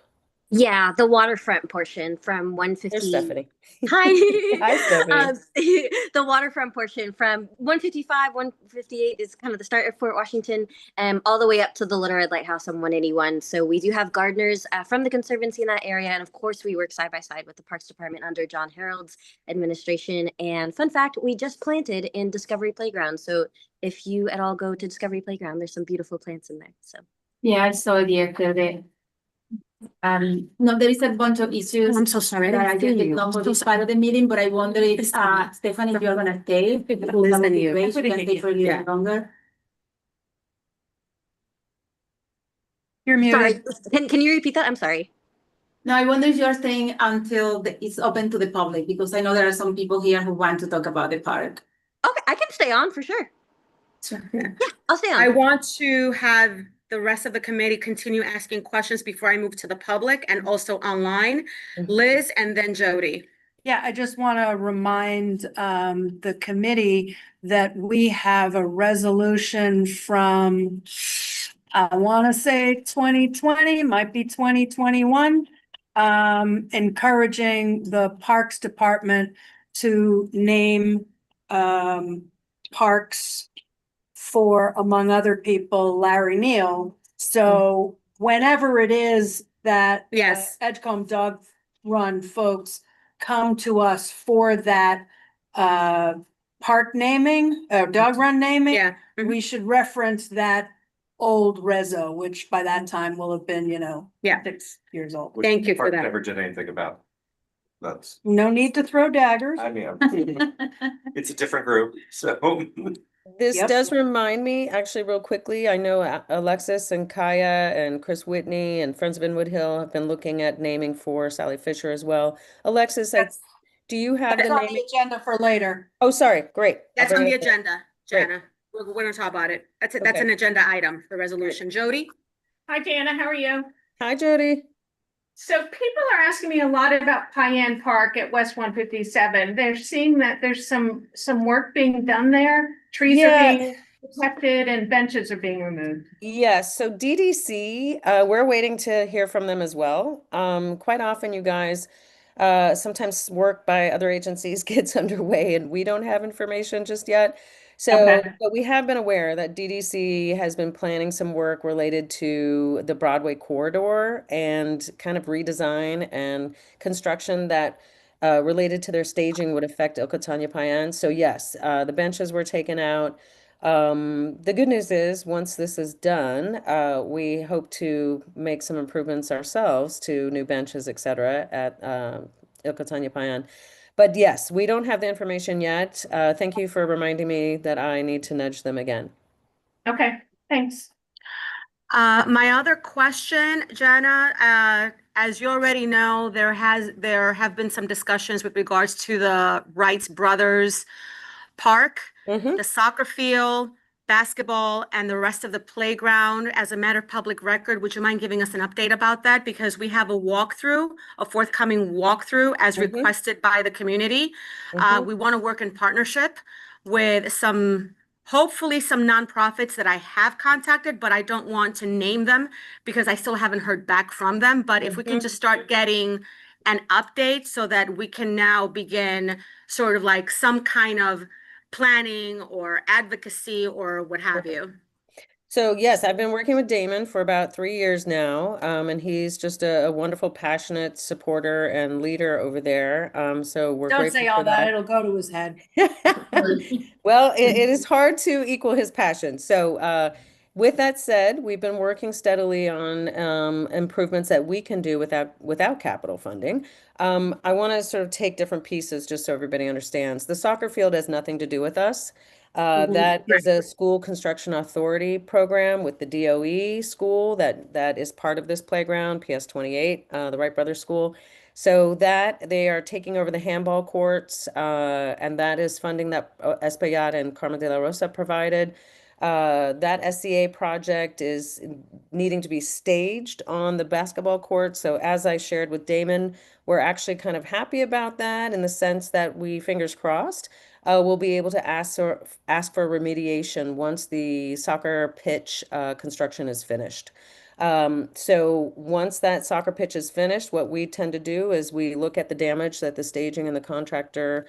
Yeah, the waterfront portion from There's 150. Stephanie. Hi. Hi, Stephanie. The waterfront portion from 155, 158 is kind of the start of Fort Washington, all the way up to the Little Red Lighthouse on 181. So we do have gardeners from the Conservancy in that area. And of course, we work side by side with the Parks Department under John Harold's administration. And fun fact, we just planted in Discovery Playground. So if you at all go to Discovery Playground, there's some beautiful plants in there. So Yeah, I saw it yesterday. No, there is a bunch of issues. I'm so sorry. That I didn't know for this part of the meeting, but I wonder if Stephanie, if you're gonna stay. That would be great. You can stay for a little longer. You're muted. Sorry, can you repeat that? I'm sorry. No, I wonder if you're staying until it's open to the public, because I know there are some people here who want to talk about the park. Okay, I can stay on for sure. Yeah, I'll stay on. I want to have the rest of the committee continue asking questions before I move to the public and also online. Liz and then Jody. Yeah, I just want to remind the committee that we have a resolution from, I want to say 2020, might be 2021, encouraging the Parks Department to name parks for, among other people, Larry Neal. So whenever it is that Yes. Edgecombe Dog Run folks come to us for that park naming, dog run naming, Yeah. we should reference that old reso, which by that time will have been, Yeah. 6 years old. Thank you for Park that. Never did anything about. That's, No need to throw daggers. I mean, it's a different group, so. This Yep. does remind me, actually, real quickly, I know Alexis and Kaya and Chris Whitney and Friends of Inwood Hill have been looking at naming for Sally Fisher as well. Alexis, do you have That's the on the naming? agenda for later. Oh, sorry, great. I'll That's bring on the it there. agenda, Great. Jana. We're gonna talk about it. That's Okay. an agenda item, the resolution. Jody? Hi, Jana, how are you? Hi, Jody. So people are asking me a lot about Payenne Park at West 157. They're seeing that there's some work being done there. Trees are Yeah. being protected and benches are being removed. Yes, so DDC, we're waiting to hear from them as well. Quite often, you guys, sometimes work by other agencies gets underway and we don't have information just yet. So, Okay. but we have been aware that DDC has been planning some work related to the Broadway corridor and kind of redesign and construction that related to their staging would affect Okatanya Payenne. So yes, the benches were taken out. The good news is once this is done, we hope to make some improvements ourselves to new benches, et cetera, at Okatanya Payenne. But yes, we don't have the information yet. Thank you for reminding me that I need to nudge them again. Okay, thanks. My other question, Jenna, as you already know, there have been some discussions with regards to the Wrights Brothers Park, the soccer field, basketball, and the rest of the playground. As a matter of public record, would you mind giving us an update about that? Because we have a forthcoming walkthrough as requested by the community. We want to work in partnership with hopefully some nonprofits that I have contacted, but I don't want to name them because I still haven't heard back from them. But if we can just start getting an update so that we can now begin sort of like some kind of planning or advocacy or what have you. So yes, I've been working with Damon for about 3 years now, and he's just a wonderful, passionate supporter and leader over there. So we're Don't grateful say for all that, it'll go to his head. Well, it is hard to equal his passion. So, with that said, we've been working steadily on improvements that we can do without capital funding. I want to sort of take different pieces just so everybody understands. The soccer field has nothing to do with us. That is a school construction authority program with the DOE school that is part of this playground, PS 28, the Wright Brothers School. So that they are taking over the handball courts, and that is funding that Espaillat and Carmen de la Rosa provided. That SCA project is needing to be staged on the basketball court. So as I shared with Damon, we're actually kind of happy about that in the sense that we, fingers crossed, we'll be able to ask for remediation once the soccer pitch construction is finished. So once that soccer pitch is finished, what we tend to do is we look at the damage that the staging and the contractor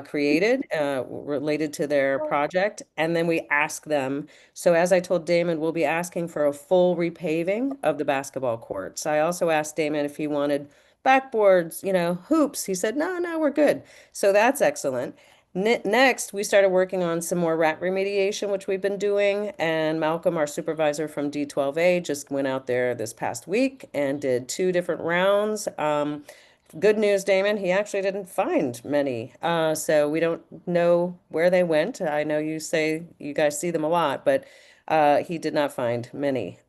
created related to their project, and then we ask them. So as I told Damon, we'll be asking for a full repaving of the basketball courts. I also asked Damon if he wanted backboards, hoops. He said, no, we're good. So that's excellent. Next, we started working on some more rat remediation, which we've been doing. And Malcolm, our supervisor from D12A, just went out there this past week and did 2 different rounds. Good news, Damon, he actually didn't find many. So we don't know where they went. I know you say you guys see them a lot, but he did not find many.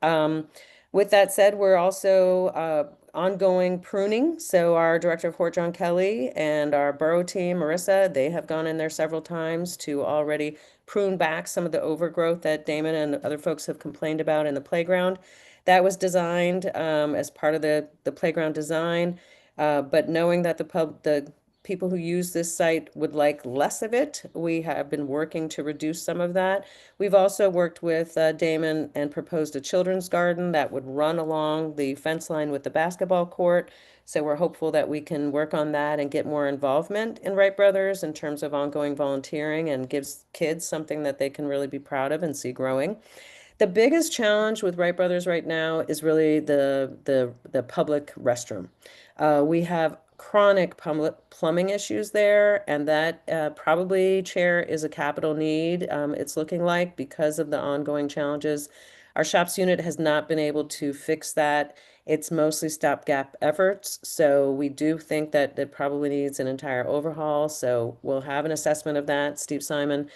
With that said, we're also ongoing pruning. So our director of Hort, John Kelly, and our borough team, Marissa, they have gone in there several times to already prune back some of the overgrowth that Damon and other folks have complained about in the playground. That was designed as part of the playground design. But knowing that the people who use this site would like less of it, we have been working to reduce some of that. We've also worked with Damon and proposed a children's garden that would run along the fence line with the basketball court. So we're hopeful that we can work on that and get more involvement in Wright Brothers in terms of ongoing volunteering and gives kids something that they can really be proud of and see growing. The biggest challenge with Wright Brothers right now is really the public restroom. We have chronic plumbing issues there, and that probably, Chair, is a capital need. It's looking like because of the ongoing challenges. Our shops unit has not been able to fix that. It's mostly stopgap efforts. So we do think that it probably needs an entire overhaul. So we'll have an assessment of that. Steve Simon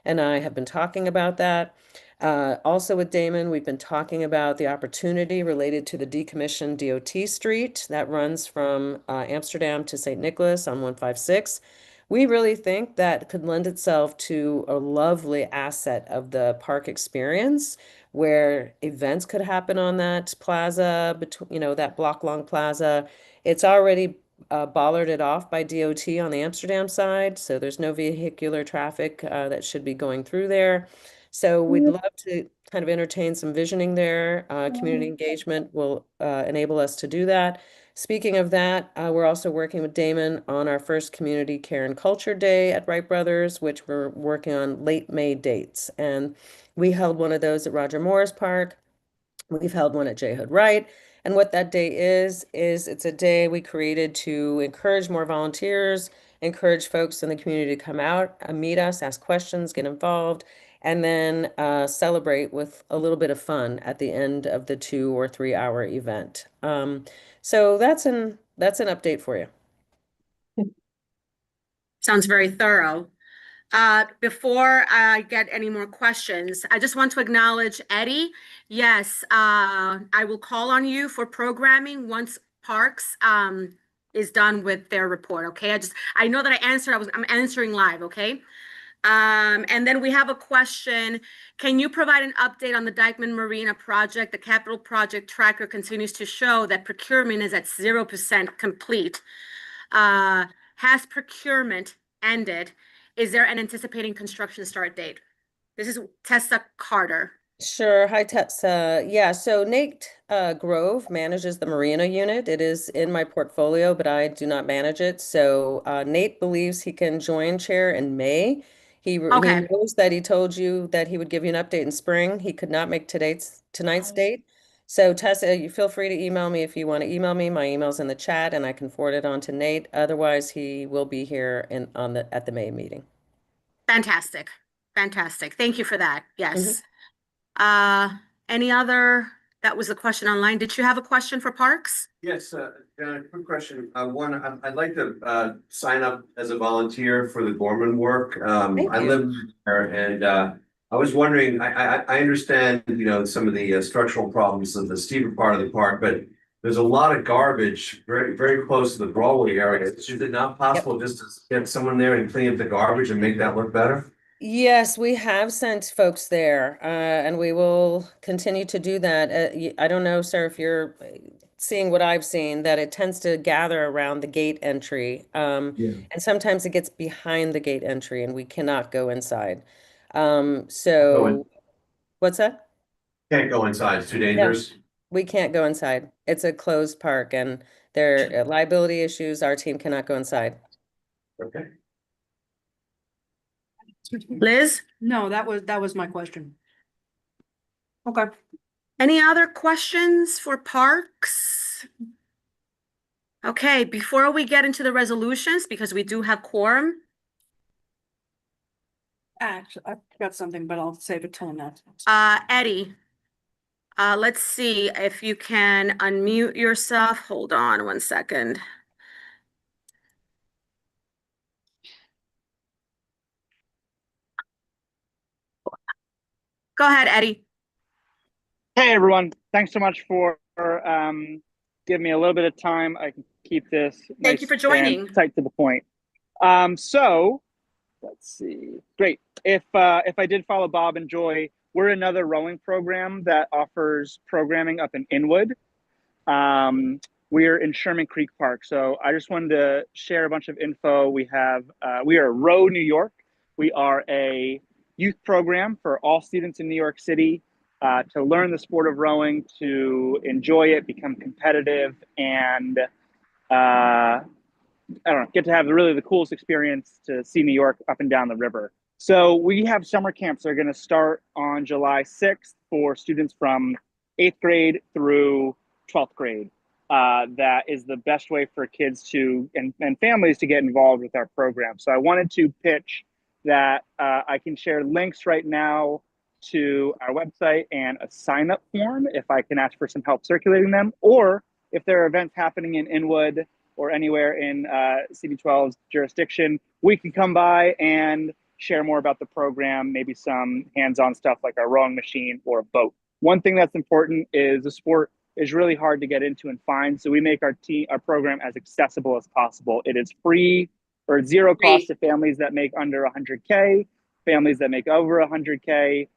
and I have been talking about that. Also with Damon, we've been talking about the opportunity related to the decommissioned DOT street that runs from Amsterdam to St. Nicholas on 156. We really think that could lend itself to a lovely asset of the park experience where events could happen on that plaza, that block-long plaza. It's already bollarded off by DOT on the Amsterdam side, so there's no vehicular traffic that should be going through there. So we'd love to kind of entertain some visioning there. Community engagement will enable us to do that. Speaking of that, we're also working with Damon on our first Community Care and Culture Day at Wright Brothers, which we're working on late May dates. And we held one of those at Roger Morris Park. We've held one at J. Hood Wright. And what that day is it's a day we created to encourage more volunteers, encourage folks in the community to come out, meet us, ask questions, get involved, and then celebrate with a little bit of fun at the end of the 2 or 3 hour event. So that's an update for you. Sounds very thorough. Before I get any more questions, I just want to acknowledge Eddie. Yes, I will call on you for programming once Parks is done with their report, okay? I know that I'm answering live, okay? And then we have a question. Can you provide an update on the Dyckman Marina project? The capital project tracker continues to show that procurement is at 0% complete. Has procurement ended? Is there an anticipating construction start date? This is Tessa Carter. Sure. Hi, Tessa. Yeah, so Nate Grove manages the Marina unit. It is in my portfolio, but I do not manage it. So Nate believes he can join chair in May. He knows that he told you that he would give you an update in spring. He could not make tonight's date. So Tessa, you feel free to email me if you want to email me. My email's in the chat and I can forward it on to Nate. Otherwise, he will be here at the May meeting. Fantastic. Fantastic. Thank you for that. Yes. Any other, that was a question online. Did you have a question for Parks? Yes, quick question. One, I'd like to sign up as a volunteer for the Gorman work. I live there and I was wondering, I understand, you know, some of the structural problems of the steeper part of the park, but there's a lot of garbage very, very close to the Broadway area. Is it not possible just to get someone there and clean up the garbage and make that look better? Yes, we have sent folks there, and we will continue to do that. I don't know, sir, if you're seeing what I've seen, that it tends to gather around the gate entry. And sometimes it gets behind the gate entry and we cannot go inside. So what's that? Can't go inside, it's too dangerous. We can't go inside. It's a closed park and there are liability issues. Our team cannot go inside. Okay. Liz? No, that was my question. Okay. Any other questions for Parks? Okay, before we get into the resolutions, because we do have quorum. Actually, I've got something, but I'll save it till next. Eddie, let's see if you can unmute yourself. Hold on one second. Go ahead, Eddie. Hey, everyone. Thanks so much for giving me a little bit of time. I can keep this Thank you for joining. tight to the point. So let's see. Great. If I did follow Bob and Joy, we're another rowing program that offers programming up in Inwood. We're in Sherman Creek Park. So I just wanted to share a bunch of info. We are Row New York. We are a youth program for all students in New York City to learn the sport of rowing, to enjoy it, become competitive, and I don't know, get to have really the coolest experience to see New York up and down the river. So we have summer camps that are going to start on July 6th for students from 8th grade through 12th grade. That is the best way for kids and families to get involved with our program. So I wanted to pitch that I can share links right now to our website and a sign-up form if I can ask for some help circulating them, or if there are events happening in Inwood or anywhere in CD12's jurisdiction, we can come by and share more about the program, maybe some hands-on stuff like our rowing machine or a boat. One thing that's important is the sport is really hard to get into and find, so we make our program as accessible as possible. It is free or zero cost to families that make under 100K, families that make over 100K.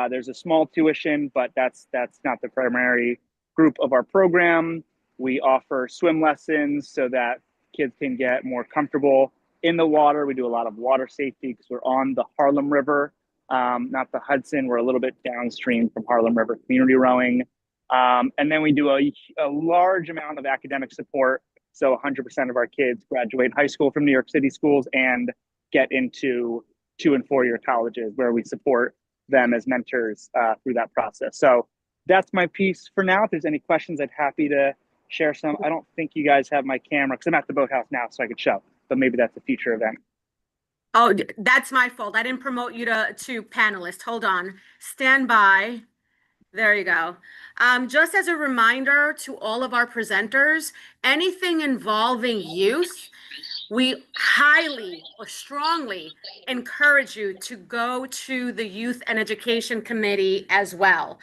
There's a small tuition, but that's not the primary group of our program. We offer swim lessons so that kids can get more comfortable in the water. We do a lot of water safety because we're on the Harlem River, not the Hudson. We're a little bit downstream from Harlem River community rowing. And then we do a large amount of academic support. So 100% of our kids graduate high school from New York City schools and get into 2- and 4-year colleges where we support them as mentors through that process. So that's my piece for now. If there's any questions, I'd happy to share some. I don't think you guys have my camera because I'm at the boathouse now, so I could show, but maybe that's a future event. Oh, that's my fault. I didn't promote you to panelist. Hold on. Stand by. There you go. Just as a reminder to all of our presenters, anything involving youth, we highly or strongly encourage you to go to the Youth and Education Committee as well,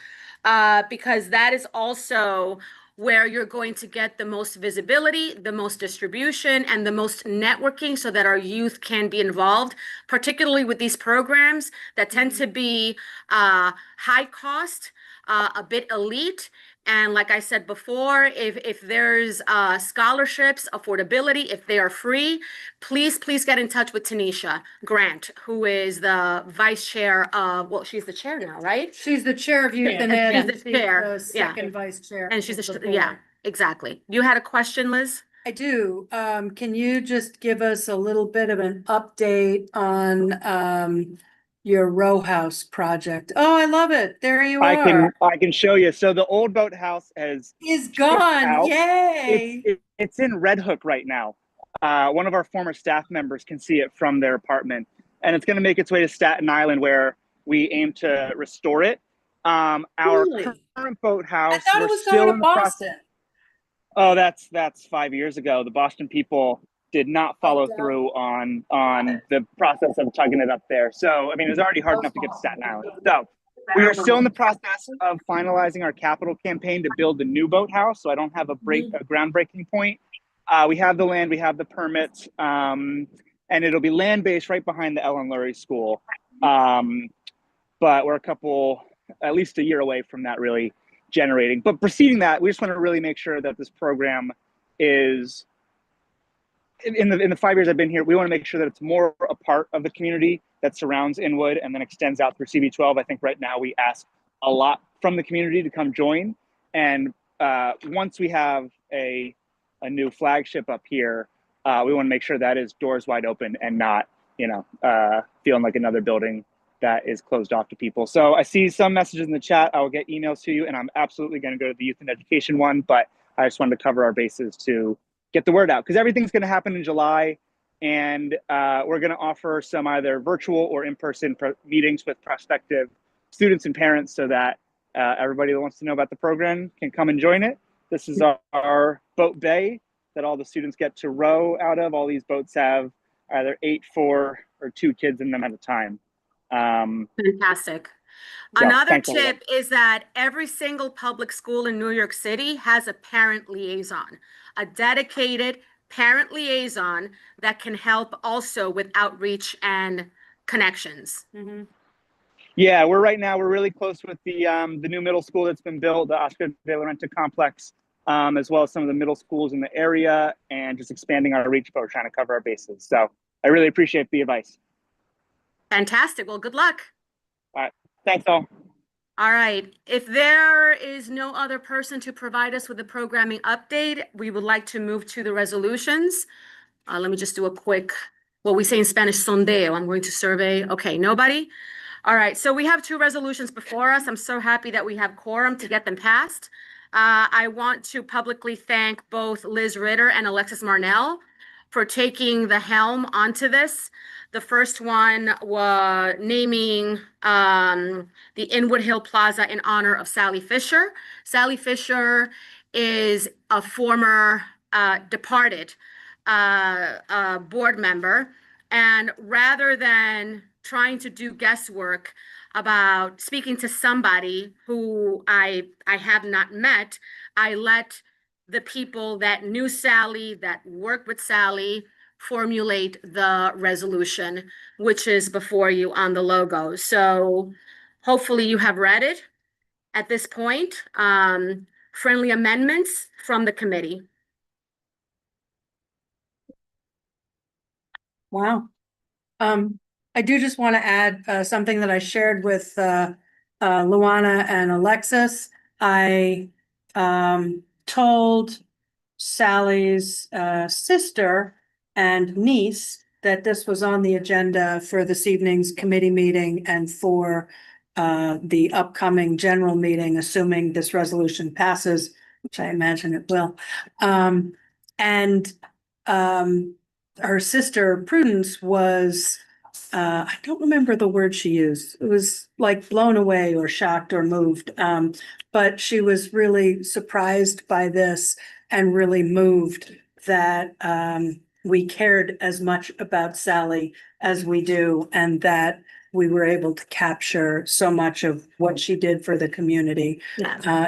because that is also where you're going to get the most visibility, the most distribution, and the most networking so that our youth can be involved, particularly with these programs that tend to be high cost, a bit elite. And like I said before, if there's scholarships, affordability, if they are free, please get in touch with Tanisha Grant, who is the vice chair of, well, she's the chair now, right? She's the chair of Youth and Yeah, Ed. she's the chair, The yeah. second vice chair. And she's of the yeah, board. exactly. You had a question, Liz? I do. Can you just give us a little bit of an update on your row house project? Oh, I love it. There you are. I can show you. So the old boathouse Is shipped gone. out. Yay. It's in Red Hook right now. One of our former staff members can see it from their apartment, and it's going to make its way to Staten Island, where we aim to restore it. Our Really? current boathouse, I thought we're it was still going to in the process. Boston. Oh, that's 5 years ago. The Boston people did not follow through on the process of tugging it up there. So, I mean, it was already hard enough to get to Staten Island. So we are still in the process of finalizing our capital campaign to build the new boathouse. So I don't have a groundbreaking point. We have the land, we have the permits, and it'll be land-based right behind the Ellen Lurie School. But we're at least a year away from that really generating. But preceding that, we just want to really make sure that this program is, in the 5 years I've been here, we want to make sure that it's more a part of the community that surrounds Inwood and then extends out through CB12. I think right now we ask a lot from the community to come join. And once we have a new flagship up here, we want to make sure that is doors wide open and not, feeling like another building that is closed off to people. So I see some messages in the chat. I will get emails to you, and I'm absolutely going to go to the youth and education one, but I just wanted to cover our bases to get the word out, because everything's going to happen in July, and we're going to offer some either virtual or in-person meetings with prospective students and parents so that everybody that wants to know about the program can come and join it. This is our boat bay that all the students get to row out of. All these boats have either 8, 4, or 2 kids in them at a time. Fantastic. Yeah, Another thanks a lot. tip is that every single public school in New York City has a parent liaison, a dedicated parent liaison that can help also with outreach and connections. Yeah, we're really close with the new middle school that's been built, the Oscar de la Renta complex, as well as some of the middle schools in the area, and just expanding our reach, but we're trying to cover our bases. So I really appreciate the advice. Fantastic. Well, good luck. All right. Thanks all. All right. If there is no other person to provide us with a programming update, we would like to move to the resolutions. Let me just do a quick, what we say in Spanish, sondeo. I'm going to survey. Okay, nobody? All right. So we have 2 resolutions before us. I'm so happy that we have quorum to get them passed. I want to publicly thank both Liz Ritter and Alexis Marnell for taking the helm onto this. The first one was naming the Inwood Hill Plaza in honor of Sally Fisher. Sally Fisher is a former departed board member. And rather than trying to do guesswork about speaking to somebody who I have not met, I let the people that knew Sally, that worked with Sally, formulate the resolution, which is before you on the logo. So hopefully you have read it at this point. Friendly amendments from the committee. Wow. I do just want to add something that I shared with Luana and Alexis. I told Sally's sister and niece that this was on the agenda for this evening's committee meeting and for the upcoming general meeting, assuming this resolution passes, which I imagine it will. Her sister Prudence was, I don't remember the word she used. It was like blown away or shocked or moved. But she was really surprised by this and really moved that we cared as much about Sally as we do, and that we were able to capture so much of what she did for the community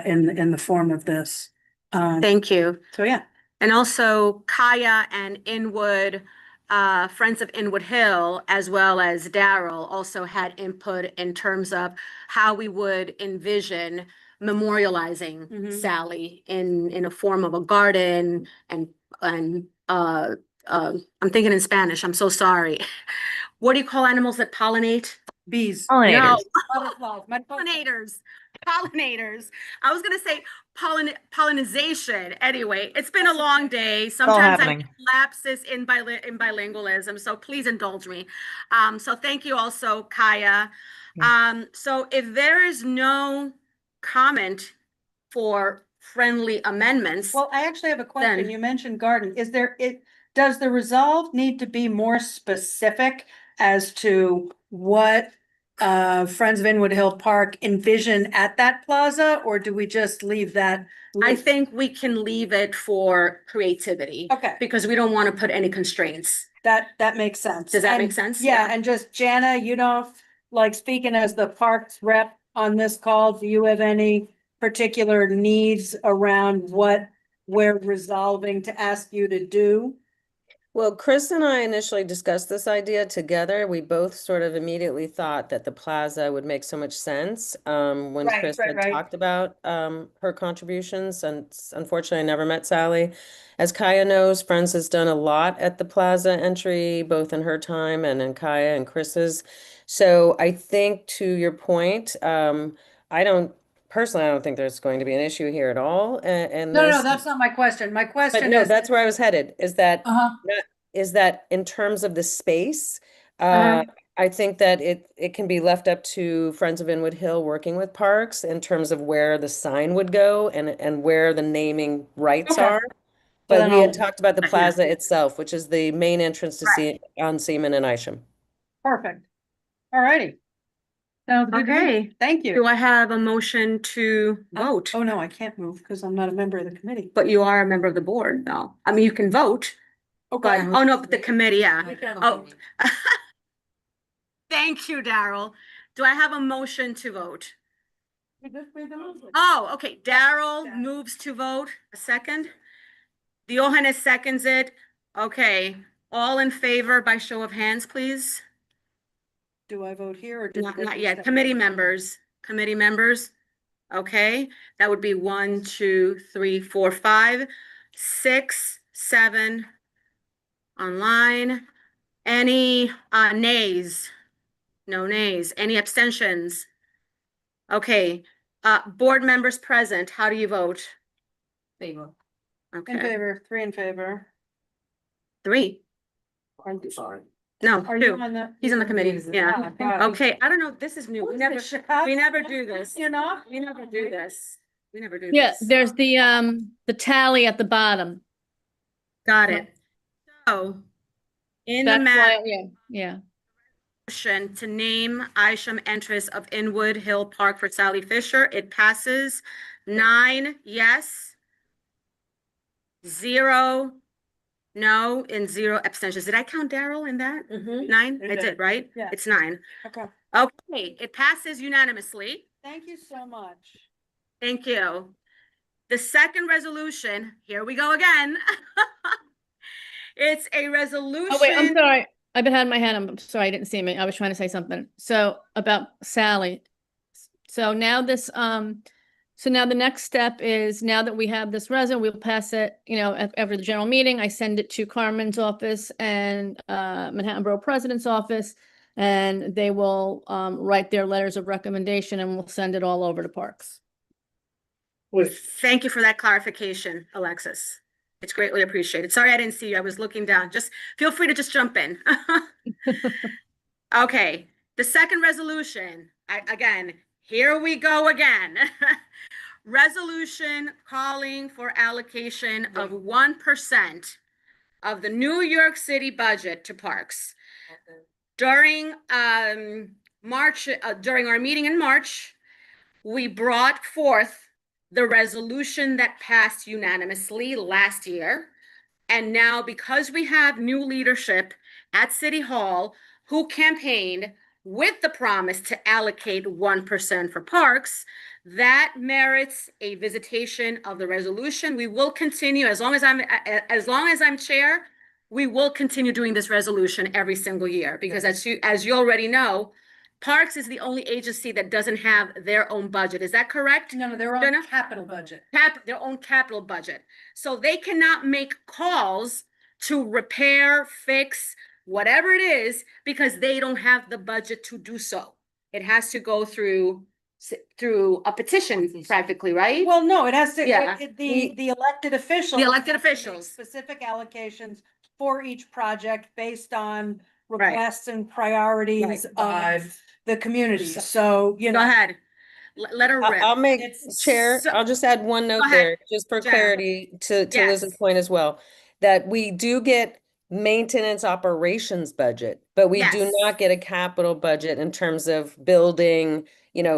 in the form of this. Thank you. So, yeah. And also Kaya and Inwood, Friends of Inwood Hill, as well as Daryl also had input in terms of how we would envision memorializing Sally in a form of a garden and I'm thinking in Spanish, I'm so sorry. What do you call animals that pollinate? Bees. No. Butterflies. Pollinators. I was gonna say pollinization. Anyway, it's been a long day. Sometimes I happening. get lapses in bilingualism, so please indulge me. So thank you also, Kaya. So if there is no comment for friendly amendments. Well, I actually have a question. Then- You mentioned garden. Does the resolve need to be more specific as to what Friends of Inwood Hill Park envision at that plaza, or do we just leave that? I think we can leave it for creativity. Okay. Because we don't want to put any constraints. That makes sense. Does that And- make sense? Yeah, and just Jana, you know, like speaking as the parks rep on this call, do you have any particular needs around what we're resolving to ask you to do? Well, Chris and I initially discussed this idea together. We both sort of immediately thought that the plaza would make so much sense when Right, Chris right, had right. talked about her contributions. And unfortunately, I never met Sally. As Kaya knows, Friends has done a lot at the plaza entry, both in her time and in Kaya and Chris's. So I think to your point, I don't think there's going to be an issue here at all. And No, that's not my question. My but question no, is. that's where I was headed, is that Uh-huh. is that in terms of the space, Uh-huh. I think that it can be left up to Friends of Inwood Hill working with parks in terms of where the sign would go and where the naming rights Okay. are. So But then we had I'll- talked about the plaza itself, which is the main entrance to see on Seaman and Isham. Perfect. All righty. Sounds good to me. Okay. Thank you. Do I have a motion to vote? Oh, no, I can't move because I'm not a member of the committee. But you are a member of the board, though. I mean, you can vote, but, oh no, but the committee, yeah. Oh. Thank you, Daryl. Do I have a motion to vote? Oh, okay. Daryl moves to vote. A second? Johannes seconds it. Okay. All in favor by show of hands, please? Do I vote here or? Not yet. Committee members. Okay, that would be 1, 2, 3, 4, 5, 6, 7 online. Any nays? No nays. Any abstentions? Okay, board members present, how do you vote? Favor. In Okay, favor, 3 in favor. 3. Sorry. No, Are you 2. on the? He's on the committee, yeah. God. Okay, I don't know, this is new. We never do this. You know? We never do this. Yeah, there's the tally at the bottom. Got it. So, in the That's matter. why, yeah. Motion to name Isham entrance of Inwood Hill Park for Sally Fisher. It passes 9 yes, 0 no, and 0 abstentions. Did I count Daryl in that? 9? You I did. did, right? Yeah. It's 9. Okay. Okay, it passes unanimously. Thank you so much. Thank you. The second resolution, here we go again. It's a resolution. Oh, wait, I'm sorry. I've been had my hand. I'm sorry, I didn't see me. I was trying to say something. So about Sally. So now so now the next step is, now that we have this resolution, we'll pass it, after the general meeting. I send it to Carmen's office and Manhattan Borough President's office, and they will write their letters of recommendation, and we'll send it all over to Parks. Thank you for that clarification, Alexis. It's greatly appreciated. Sorry, I didn't see you. I was looking down. Just feel free to just jump in. Okay, the second resolution, again, here we go again. Resolution calling for allocation of 1% of the New York City budget to parks. During March, during our meeting in March, we brought forth the resolution that passed unanimously last year. And now, because we have new leadership at City Hall who campaigned with the promise to allocate 1% for parks, that merits a visitation of the resolution. We will continue, as long as I'm chair, we will continue doing this resolution every single year, because as you already know, Parks is the only agency that doesn't have their own budget. Is that correct? No, their own Jenna? capital budget. Their own capital budget. So they cannot make calls to repair, fix, whatever it is, because they don't have the budget to do so. It has to go through a petition practically, right? Well, no, it has to, Yeah. the elected officials. The elected have to make officials. Specific allocations for each project based on Right. requests and priorities Right. of the community. So, you know. Go ahead. Let her rip. I'll make, Chair, so- I'll just add one note Go ahead, there, just for Jenna. clarity to Yes. Liz's point as well, that we do get maintenance operations budget, but we do Yes. not get a capital budget in terms of building,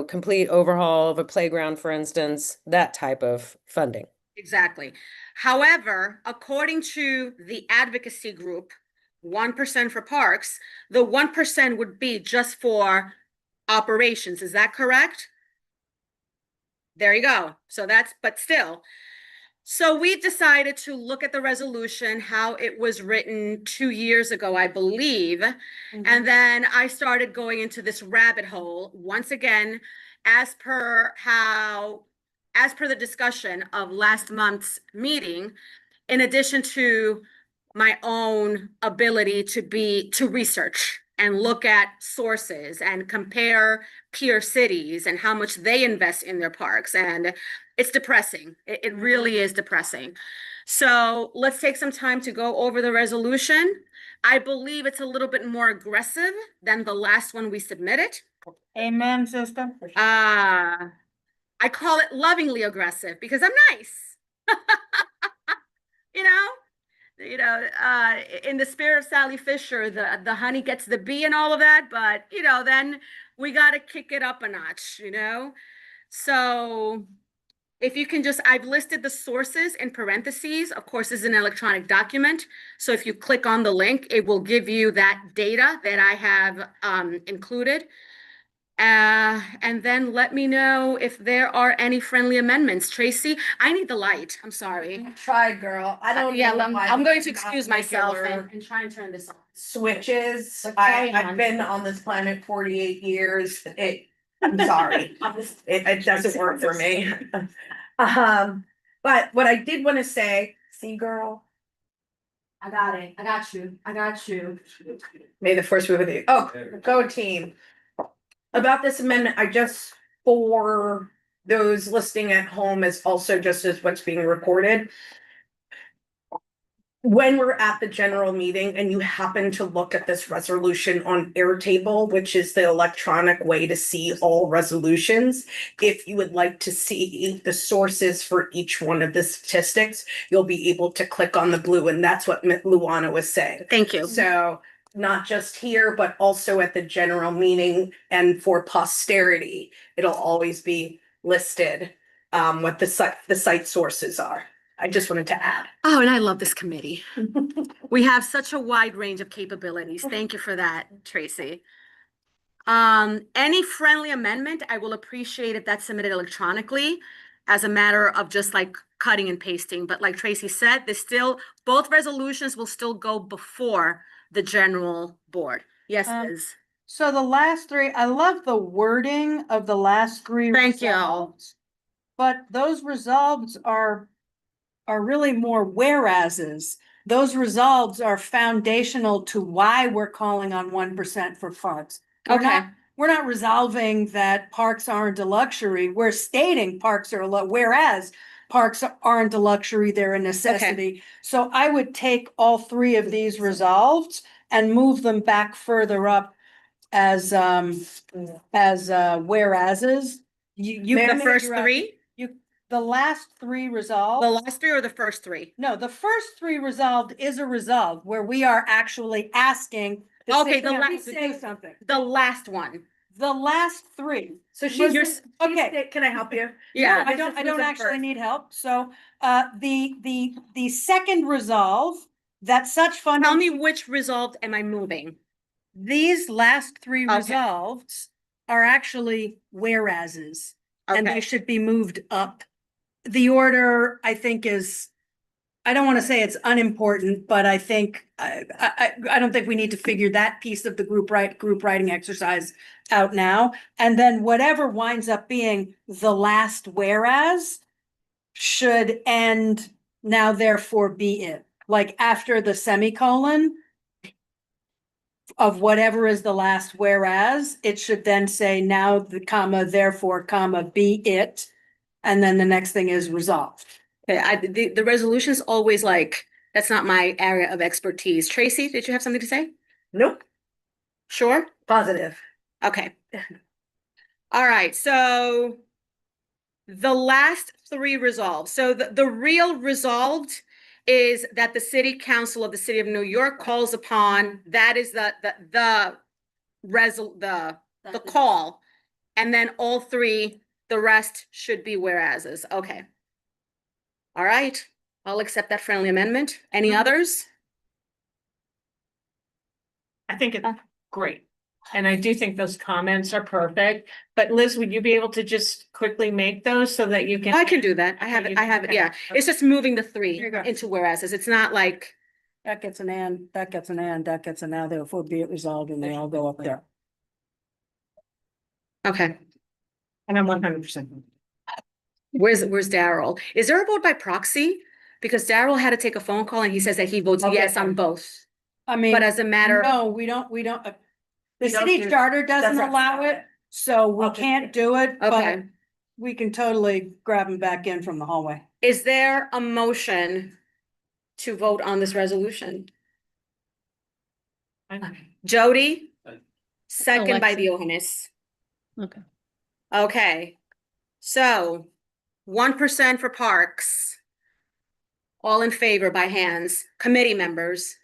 complete overhaul of a playground, for instance, that type of funding. Exactly. However, according to the advocacy group, 1% for parks, the 1% would be just for operations. Is that correct? There you go. So but still. So we decided to look at the resolution, how it was written 2 years ago, I believe. And then I started going into this rabbit hole once again, as per the discussion of last month's meeting, in addition to my own ability to research and look at sources and compare peer cities and how much they invest in their parks. And it's depressing. It really is depressing. So let's take some time to go over the resolution. I believe it's a little bit more aggressive than the last one we submitted. Amen, sister. I call it lovingly aggressive because I'm nice. In the spirit of Sally Fisher, the honey gets the bee and all of that, but then we got to kick it up a notch, So if you can I've listed the sources in parentheses. Of course, this is an electronic document. So if you click on the link, it will give you that data that I have included. And then let me know if there are any friendly amendments. Tracy, I need the light. I'm sorry. Try, girl. I don't Yeah, know why I'm going this to is not excuse myself regular and try and turn this on. Switches. But carry I've on. been on this planet 48 years. I'm sorry. It doesn't work for me. But what I did want to say, see, girl, I got it. I got you. I got you. may the force be with you. Oh, go team. About this amendment, for those listening at home, as also just as what's being recorded. When we're at the general meeting and you happen to look at this resolution on Airtable, which is the electronic way to see all resolutions, if you would like to see the sources for each one of the statistics, you'll be able to click on the blue, and that's what Luana was saying. Thank you. So not just here, but also at the general meeting and for posterity, it'll always be listed what the site sources are. I just wanted to add. Oh, and I love this committee. We have such a wide range of capabilities. Thank you for that, Tracy. Any friendly amendment, I will appreciate if that's submitted electronically as a matter of just like cutting and pasting. But like Tracy said, both resolutions will still go before the general board. Yes, Liz. So the last three, I love the wording of the last three. Thank you. resolves, but those resolves are really more whereases. Those resolves are foundational to why we're calling on 1% for parks. We're not resolving that parks aren't a luxury. We're stating parks are whereas parks aren't a luxury, they're a necessity. So I would take all three of these resolved and move them back further up as whereases. The first three? The last three resolved. The last three or the first three? No, the first three resolved is a resolve where we are actually asking. Okay, say something. the last one. the last three. So Okay. Can I help you? Yeah. I don't actually need help. So, the second resolve that such funding. Tell me which resolved am I moving? These last three Okay. resolves are actually whereases, and Okay. they should be moved up. The order, I think, is, I don't want to say it's unimportant, but I think, I don't think we need to figure that piece of the group writing exercise out now. And then whatever winds up being the last whereas should end now therefore be it. Like after the semicolon of whatever is the last whereas, it should then say now the comma, therefore, comma, be it. And then the next thing is resolved. Okay, the resolution is always like, that's not my area of expertise. Tracy, did you have something to say? Nope. Sure? Positive. Okay. All right, so the last three resolved. So the real resolved is that the City Council of the City of New York calls upon, that is the call. And then all three, the rest should be whereases. Okay. All right, I'll accept that friendly amendment. Any others? I think it's great. And I do think those comments are perfect. But Liz, would you be able to just quickly make those so that you can? I can do that. I have it, Okay. yeah. It's just moving the three There you go. into whereases. It's not like, That gets an and, that gets an and, that gets an now, therefore be it resolved, and they all go up there. okay. And I'm 100%. Where's Daryl? Is there a vote by proxy? Because Daryl had to take a phone call and he says that he votes Okay. yes on both. I mean. But as a matter. No, we don't, the We don't city do- charter doesn't that's right. allow it, so we Okay. can't do it, but Okay. we can totally grab them back in from the hallway. Is there a motion to vote on this resolution? Jody? Second by Alexis. Diogenes. Okay. Okay, so 1% for parks. All in favor by hands. Committee members.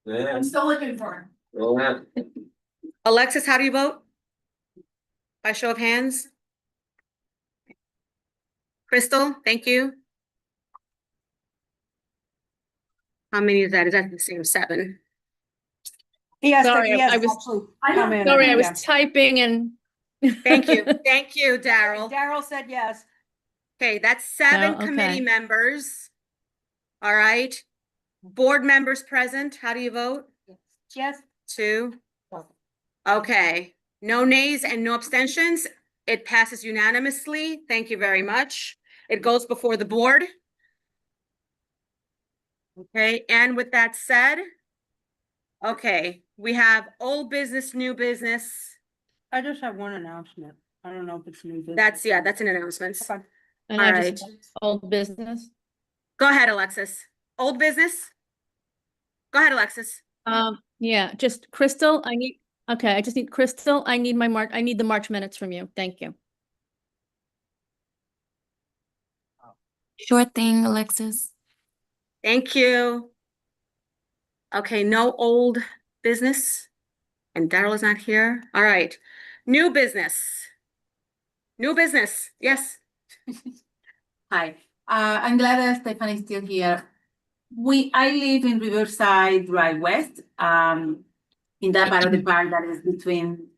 I'm still looking for Alexis, how do you vote? By show of hands? Crystal, thank you. How many is that? Is that the same 7? He has to, Sorry, he has I to was- actually come in. Sorry, I and- was yeah. typing and. Thank you, thank you, Daryl. Daryl said yes. Okay, that's 7 Oh, okay. committee members. All right. Board members present, how do you vote? Yes. 2. Okay, no nays and no abstentions. It passes unanimously. Thank you very much. It goes before the board. Okay, and with that said, okay, we have old business, new business. I just have one announcement. I don't know if it's new business. That's an announcement. Okay. And All I right. just, old business. Go ahead, Alexis. Old business? Go ahead, Alexis. Yeah, just Crystal, I just need Crystal, I need the March minutes from you. Thank you. Sure thing, Alexis. Thank you. Okay, no old business. And Daryl is not here. All right. New business. New business. Yes. Hi, I'm glad that Stephanie's still here. I live in Riverside Drive West, in that part of the park that is between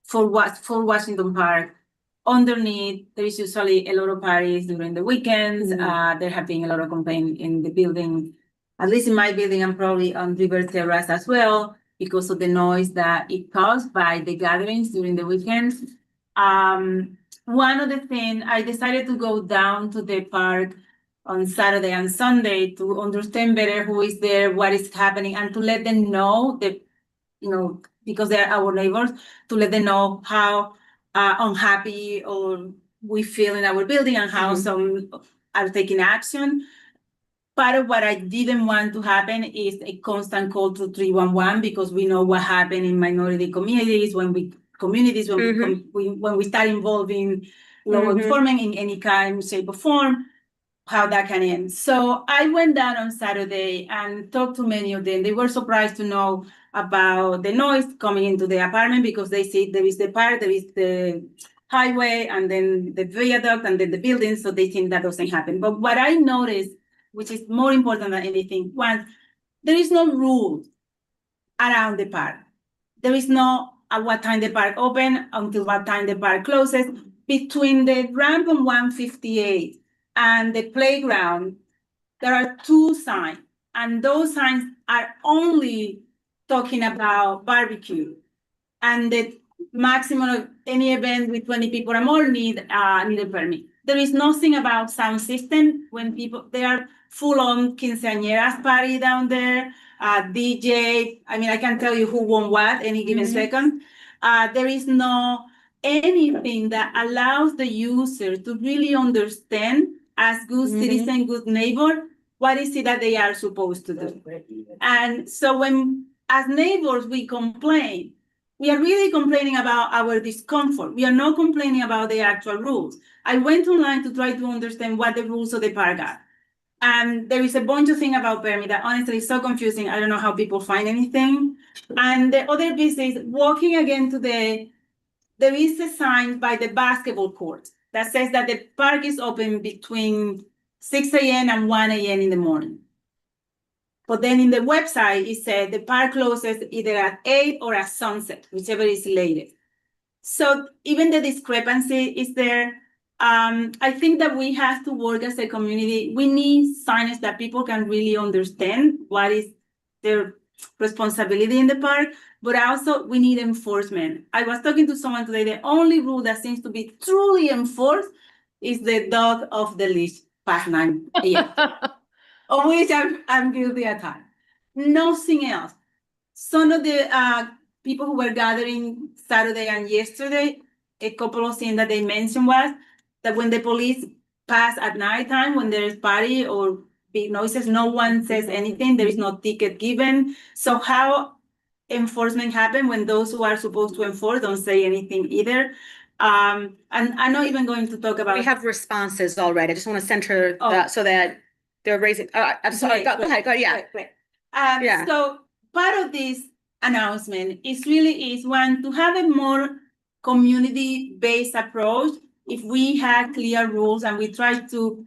Fort Washington Park. Underneath, there is usually a lot of parties during the weekends. There have been a lot of complaints in the building, at least in my building and probably on River Terrace as well, because of the noise that it caused by the gatherings during the weekends. One of the things, I decided to go down to the park on Saturday and Sunday to understand better who is there, what is happening, and to let them know that, because they're our neighbors, to let them know how unhappy or we feel in our building and how some are taking action. Part of what I didn't want to happen is a constant call to 311, because we know what happened in minority communities when we start involving law enforcement in any kind, shape, or form. how that can end. So I went down on Saturday and talked to many of them. They were surprised to know about the noise coming into the apartment because they see there is the park, there is the highway, and then the viaduct, and then the building, so they think that doesn't happen. But what I noticed, which is more important than anything, was there is no rule around the park. There is no at what time the park open until what time the park closes. Between the ramp on 158 and the playground, there are 2 signs, and those signs are only talking about barbecue. And the maximum of any event with 20 people or more need a permit. There is nothing about sound system when they are full on quinceañeras party down there, DJ. I mean, I can tell you who won what any given second. There is no anything that allows the user to really understand as good citizen, good neighbor, what is it that they are supposed to do. And so when, as neighbors, we complain, we are really complaining about our discomfort. We are not complaining about the actual rules. I went online to try to understand what the rules of the park are. And there is a bunch of things about permit that honestly is so confusing. I don't know how people find anything. And the other piece is walking again today, there is a sign by the basketball court that says that the park is open between 6 a.m. and 1 a.m. in the morning. But then in the website, it said the park closes either at 8 or at sunset, whichever is latest. So even the discrepancy is there. I think that we have to work as a community. We need signage that people can really understand what is their responsibility in the park, but also we need enforcement. I was talking to someone today, the only rule that seems to be truly enforced is the dog off the leash past 9 a.m. Of which I'm guilty at times. Nothing else. Some of the people who were gathering Saturday and yesterday, a couple of things that they mentioned was that when the police pass at nighttime, when there is party or big noises, no one says anything. There is no ticket given. So how enforcement happen when those who are supposed to enforce don't say anything either? And I'm not even going to talk about. We have responses already. I just want to center that so that they're raising. I'm sorry. Go ahead. Yeah. Great. Yeah. So part of this announcement is one to have a more community-based approach. If we had clear rules and we try to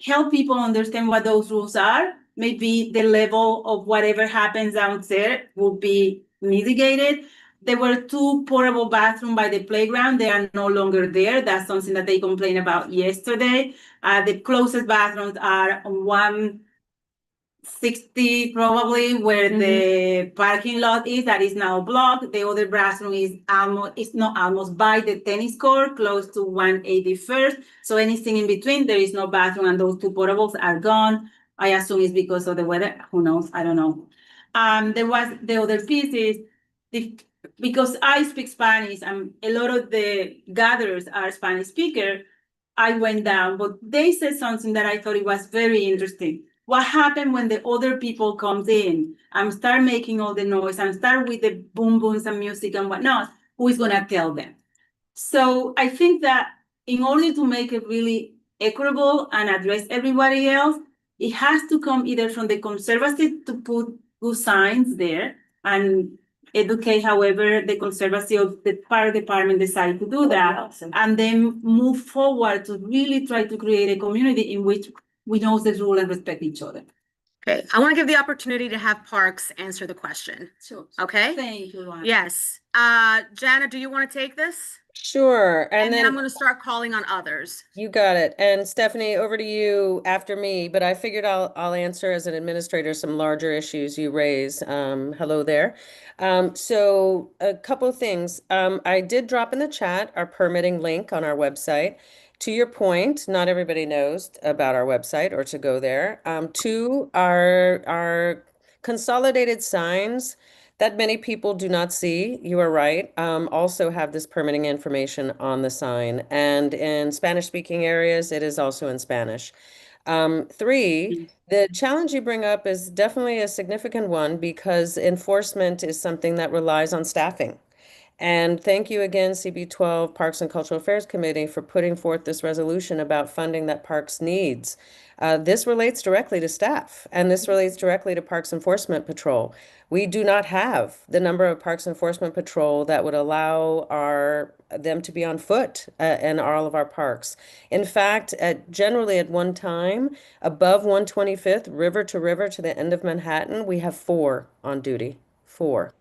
help people understand what those rules are, maybe the level of whatever happens out there will be mitigated. There were 2 portable bathrooms by the playground. They are no longer there. That's something that they complained about yesterday. The closest bathrooms are on 160 probably, where the parking lot is, that is now blocked. The other bathroom is almost by the tennis court, close to 181st. So anything in between, there is no bathroom, and those 2 portables are gone. I assume it's because of the weather. Who knows? I don't know. There was the other piece is because I speak Spanish and a lot of the gatherers are Spanish speaker. I went down, but they said something that I thought it was very interesting. What happened when the other people comes in and start making all the noise and start with the boom booms and music and whatnot? Who is gonna tell them? So I think that in order to make it really equitable and address everybody else, it has to come either from the conservancy to put good signs there and educate however the conservancy of the fire department decide to do that, and then move forward to really try to create a community in which we know the rule and respect each other. Okay, I want to give the opportunity to have Parks answer the question. Sure. Okay? Thank you, Luana. Yes. Jana, do you want to take this? Sure. And then I'm going to start calling on others. You got it. And Stephanie, over to you after me, but I figured I'll answer as an administrator some larger issues you raise. Hello there. So a couple of things. I did drop in the chat our permitting link on our website. To your point, not everybody knows about our website or to go there. 2, our consolidated signs that many people do not see, you are right, also have this permitting information on the sign. And in Spanish-speaking areas, it is also in Spanish. 3, the challenge you bring up is definitely a significant one because enforcement is something that relies on staffing. And thank you again, CB12 Parks and Cultural Affairs Committee, for putting forth this resolution about funding that parks needs. This relates directly to staff, and this relates directly to Parks Enforcement Patrol. We do not have the number of Parks Enforcement Patrol that would allow them to be on foot in all of our parks. In fact, generally at one time, above 125th, river to the end of Manhattan, we have 4 on duty. 4.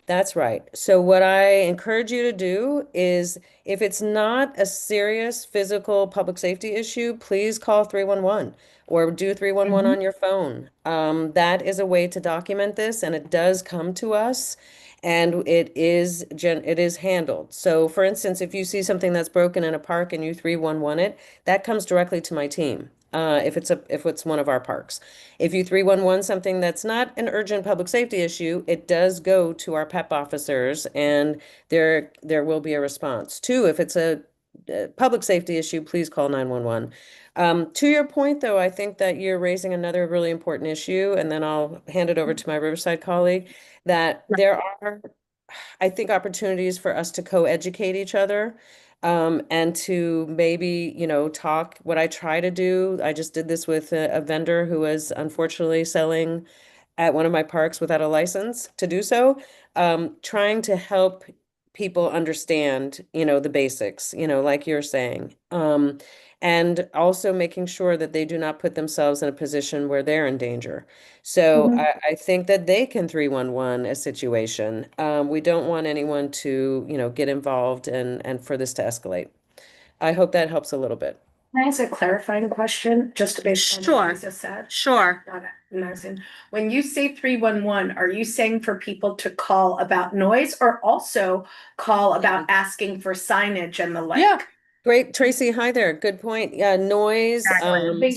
That's right. So what I encourage you to do is, if it's not a serious physical public safety issue, please call 311 or do 311 on your phone. That is a way to document this, and it does come to us, and it is handled. So for instance, if you see something that's broken in a park and you 311 it, that comes directly to my team. If it's one of our parks. If you 311 something that's not an urgent public safety issue, it does go to our PEP officers, and there will be a response. 2, if it's a public safety issue, please call 911. To your point, though, I think that you're raising another really important issue, and then I'll hand it over to my Riverside colleague, that there are, I think, opportunities for us to co-educate each other. And to maybe, talk. What I try to do, I just did this with a vendor who was unfortunately selling at one of my parks without a license to do so, trying to help people understand, the basics, like you're saying. And also making sure that they do not put themselves in a position where they're in danger. So I think that they can 311 a situation. We don't want anyone to, get involved and for this to escalate. I hook that helps a little bit. Can I ask a clarifying question, just based on what you just said? Sure. Got it. Amazing. When you say 311, are you saying for people to call about noise, or also call about asking for signage and the like? Yeah. Great, Tracy. Hi there. Good point. Yeah, noise, large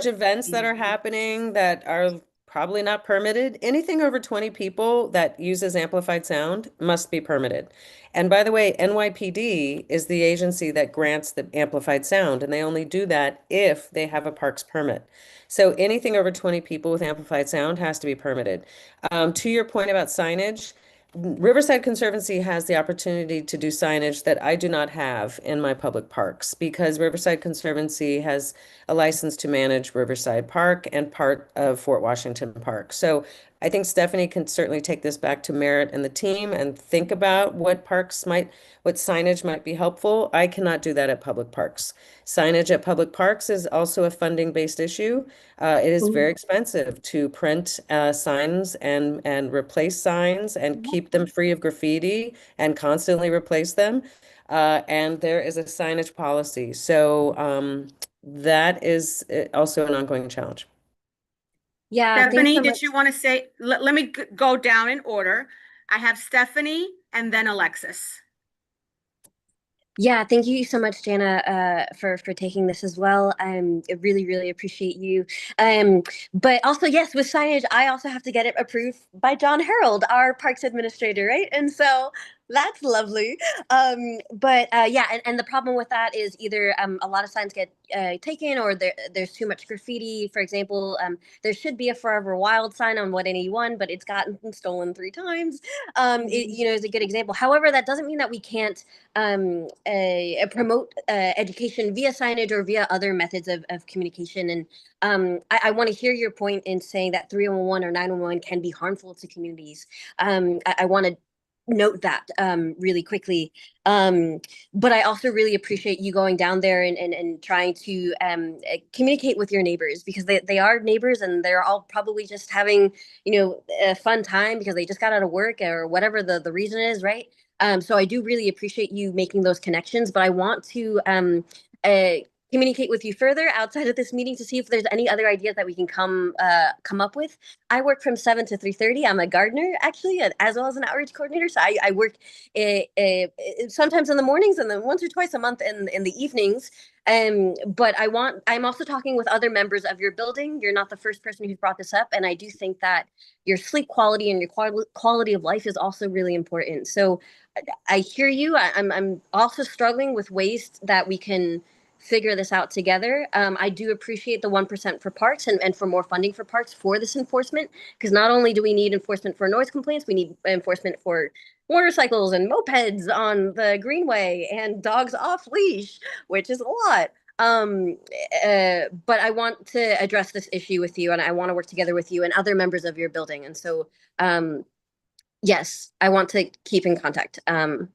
events that are happening that are probably not permitted. Anything over 20 people that uses amplified sound must be permitted. And by the way, NYPD is the agency that grants the amplified sound, and they only do that if they have a parks permit. So anything over 20 people with amplified sound has to be permitted. To your point about signage, Riverside Conservancy has the opportunity to do signage that I do not have in my public parks, because Riverside Conservancy has a license to manage Riverside Park and part of Fort Washington Park. So I think Stephanie can certainly take this back to Merritt and the team and think about what signage might be helpful. I cannot do that at public parks. Signage at public parks is also a funding-based issue. It is very expensive to print signs and replace signs and keep them free of graffiti and constantly replace them. And there is a signage policy. So that is also an ongoing challenge. Yeah. Stephanie, did you want to say, let me go down in order. I have Stephanie and then Alexis. Yeah, thank you so much, Jana, for taking this as well. I really, really appreciate you. But also, yes, with signage, I also have to get it approved by John Harold, our parks administrator, right? And so that's lovely. But yeah, and the problem with that is either a lot of signs get taken, or there's too much graffiti. For example, there should be a Forever Wild sign on 181, but it's gotten stolen 3 times. It, is a good example. However, that doesn't mean that we can't promote education via signage or via other methods of communication. And I want to hear your point in saying that 311 or 911 can be harmful to communities. I want to note that really quickly. But I also really appreciate you going down there and trying to communicate with your neighbors, because they are neighbors and they're all probably just having, a fun time because they just got out of work or whatever the reason is, right? So I do really appreciate you making those connections, but I want to communicate with you further outside of this meeting to see if there's any other ideas that we can come up with. I work from 7 to 3:30. I'm a gardener, actually, as well as an outreach coordinator. So I work sometimes in the mornings and then once or twice a month in the evenings. But I'm also talking with other members of your building. You're not the first person who's brought this up. And I do think that your sleep quality and your quality of life is also really important. So I hear you. I'm also struggling with ways that we can figure this out together. I do appreciate the 1% for parks and for more funding for parks for this enforcement, because not only do we need enforcement for noise complaints, we need enforcement for motorcycles and mopeds on the greenway and dogs off leash, which is a lot. But I want to address this issue with you, and I want to work together with you and other members of your building. And so, yes, I want to keep in contact and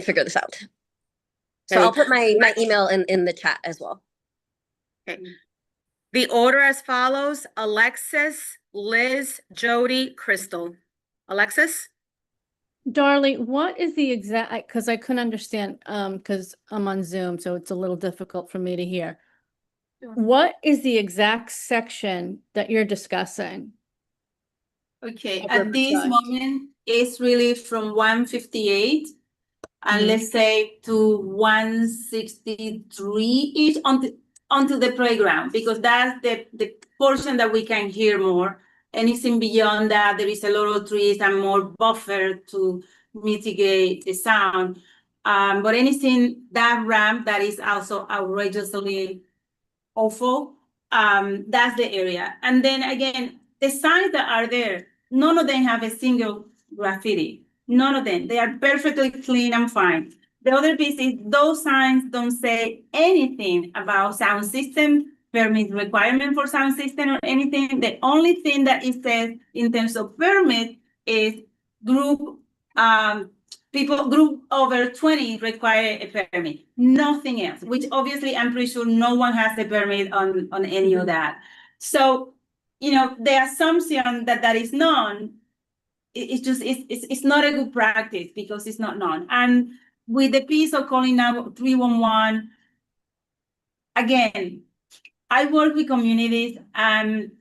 figure this out. So I'll put my email in the chat as well. Okay. The order as follows: Alexis, Liz, Jody, Crystal. Alexis? Darlie, what is the exact, because I couldn't understand, because I'm on Zoom, so it's a little difficult for me to hear. What is the exact section that you're discussing? Okay, Of at this Riverside? moment, it's really from 158 and let's say to 163-ish onto the playground, because that's the portion that we can hear more. Anything beyond that, there is a lot of trees and more buffer to mitigate the sound. But anything, that ramp that is also outrageously awful, that's the area. And then again, the signs that are there, none of them have a single graffiti. None of them. They are perfectly clean and fine. The other piece is those signs don't say anything about sound system, permit requirement for sound system or anything. The only thing that it says in terms of permit is group over 20 require a permit. Nothing else, which obviously I'm pretty sure no one has a permit on any of that. So, you know, the assumption that is known, it's not a good practice because it's not known. And with the piece of calling out 311, again, I work with communities, and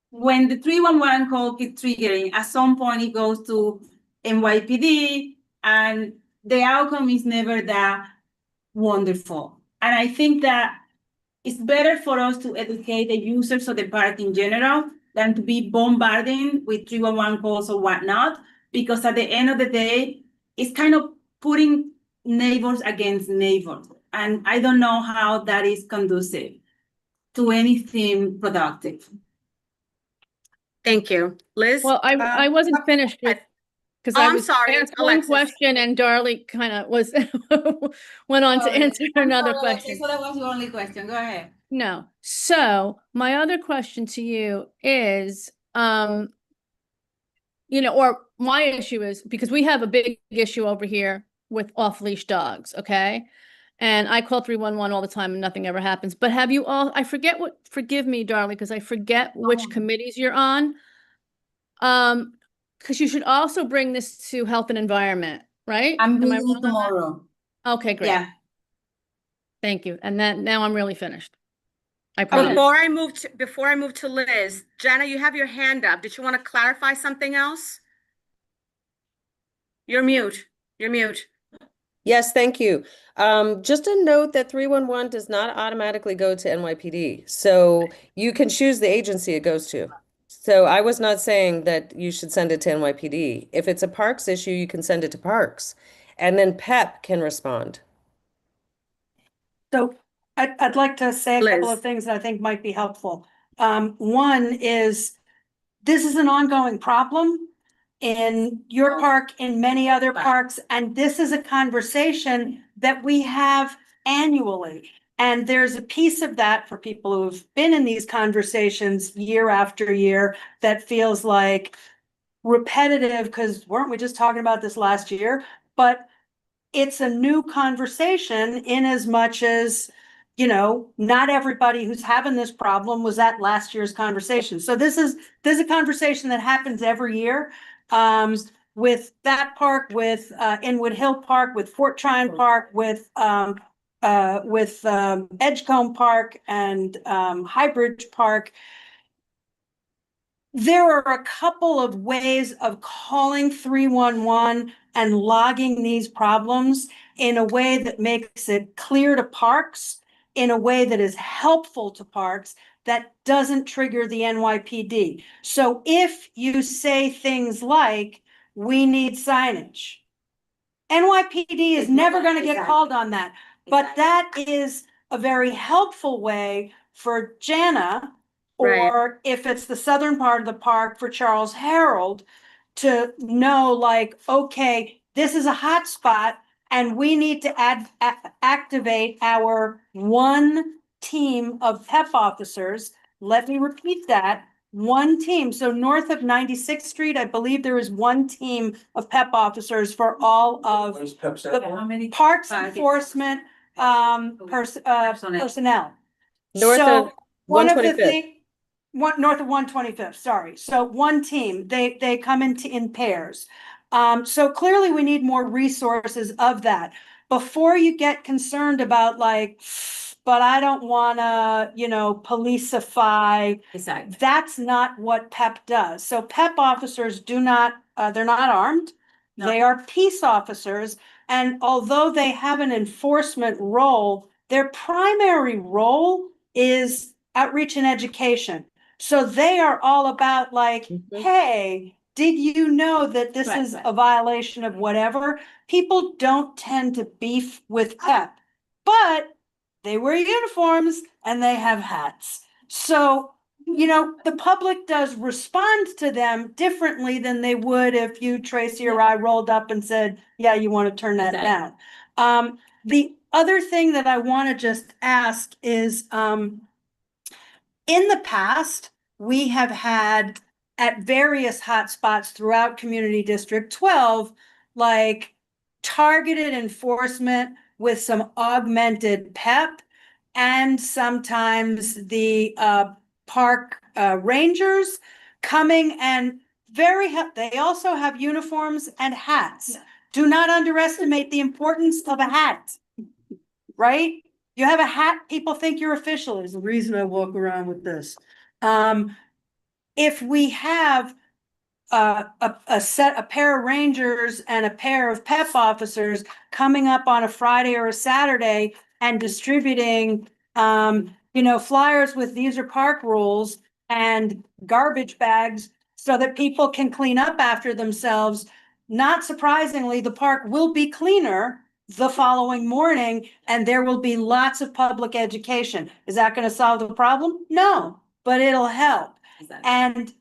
when the 311 call keeps triggering, at some point it goes to NYPD, and the outcome is never that wonderful. And I think that it's better for us to educate the users of the park in general than to be bombarding with 311 calls or whatnot, because at the end of the day, it's kind of putting neighbors against neighbors. And I don't know how that is conducive to anything productive. Thank you. Liz? Well, I wasn't finished with, because I I'm was sorry, asked one Alexis. question and Darlie kind of was, went on to answer another question. So that was your only question. Go ahead. No. So my other question to you is, or my issue is, because we have a big issue over here with off-leash dogs, okay? And I call 311 all the time and nothing ever happens. But have you all, forgive me, Darlie, because I forget which committees you're on. Because you should also bring this to health and environment, right? I'm Am I meeting wrong on that? tomorrow. Okay, great. Yeah. Thank you. And now I'm really finished. I promise. Before I move to Liz, Jana, you have your hand up. Did you want to clarify something else? You're mute. You're mute. Yes, thank you. Just a note that 311 does not automatically go to NYPD. So you can choose the agency it goes to. So I was not saying that you should send it to NYPD. If it's a parks issue, you can send it to parks. And then PEP can respond. So I'd like to say a couple of things that I think might be helpful. One is, this is an ongoing problem in your park, in many other parks, and this is a conversation that we have annually. And there's a piece of that for people who've been in these conversations year after year that feels like repetitive, because weren't we just talking about this last year? But it's a new conversation in as much as, not everybody who's having this problem was at last year's conversation. So there's a conversation that happens every year. With that park, with Inwood Hill Park, with Fort Tryon Park, with Edgecombe Park and Highbridge Park. There are a couple of ways of calling 311 and logging these problems in a way that makes it clear to parks, in a way that is helpful to parks, that doesn't trigger the NYPD. So if you say things like, we need signage, NYPD is never going to get called on that. But that is a very helpful way for Jana, Right. or if it's the southern part of the park for Charles Harold, to know like, okay, this is a hot spot and we need to activate our one team of PEP officers. Let me repeat that, one team. So north of 96th Street, I believe there is one team of PEP officers for all of the parks enforcement, personnel. North So of one of the 125th. thing, north of 125th, sorry. So one team, they come in pairs. So clearly we need more resources of that. Before you get concerned about like, but I don't wanna, policify. Exactly. That's not what PEP does. So PEP officers do not, they're not armed. No. They are peace officers. And although they have an enforcement role, their primary role is outreach and education. So they are all about like, hey, did you know that this is a violation of whatever? People don't tend to beef with PEP, but they wear uniforms and they have hats. So, the public does respond to them differently than they would if you, Tracy or I, rolled up and said, yeah, you want to turn that down. The other thing that I want to just ask is, in the past, we have had at various hotspots throughout Community District 12, like targeted enforcement with some augmented PEP, and sometimes the park rangers coming and they also have uniforms and hats. Do not underestimate the importance of a hat, right? You have a hat, people think you're official. There's a reason I walk around with this. If we have a pair of rangers and a pair of PEP officers coming up on a Friday or a Saturday and distributing, flyers with these are park rules and garbage bags so that people can clean up after themselves, not surprisingly, the park will be cleaner the following morning and there will be lots of public education. Is that going to solve the problem? No, but it'll help. Exactly. And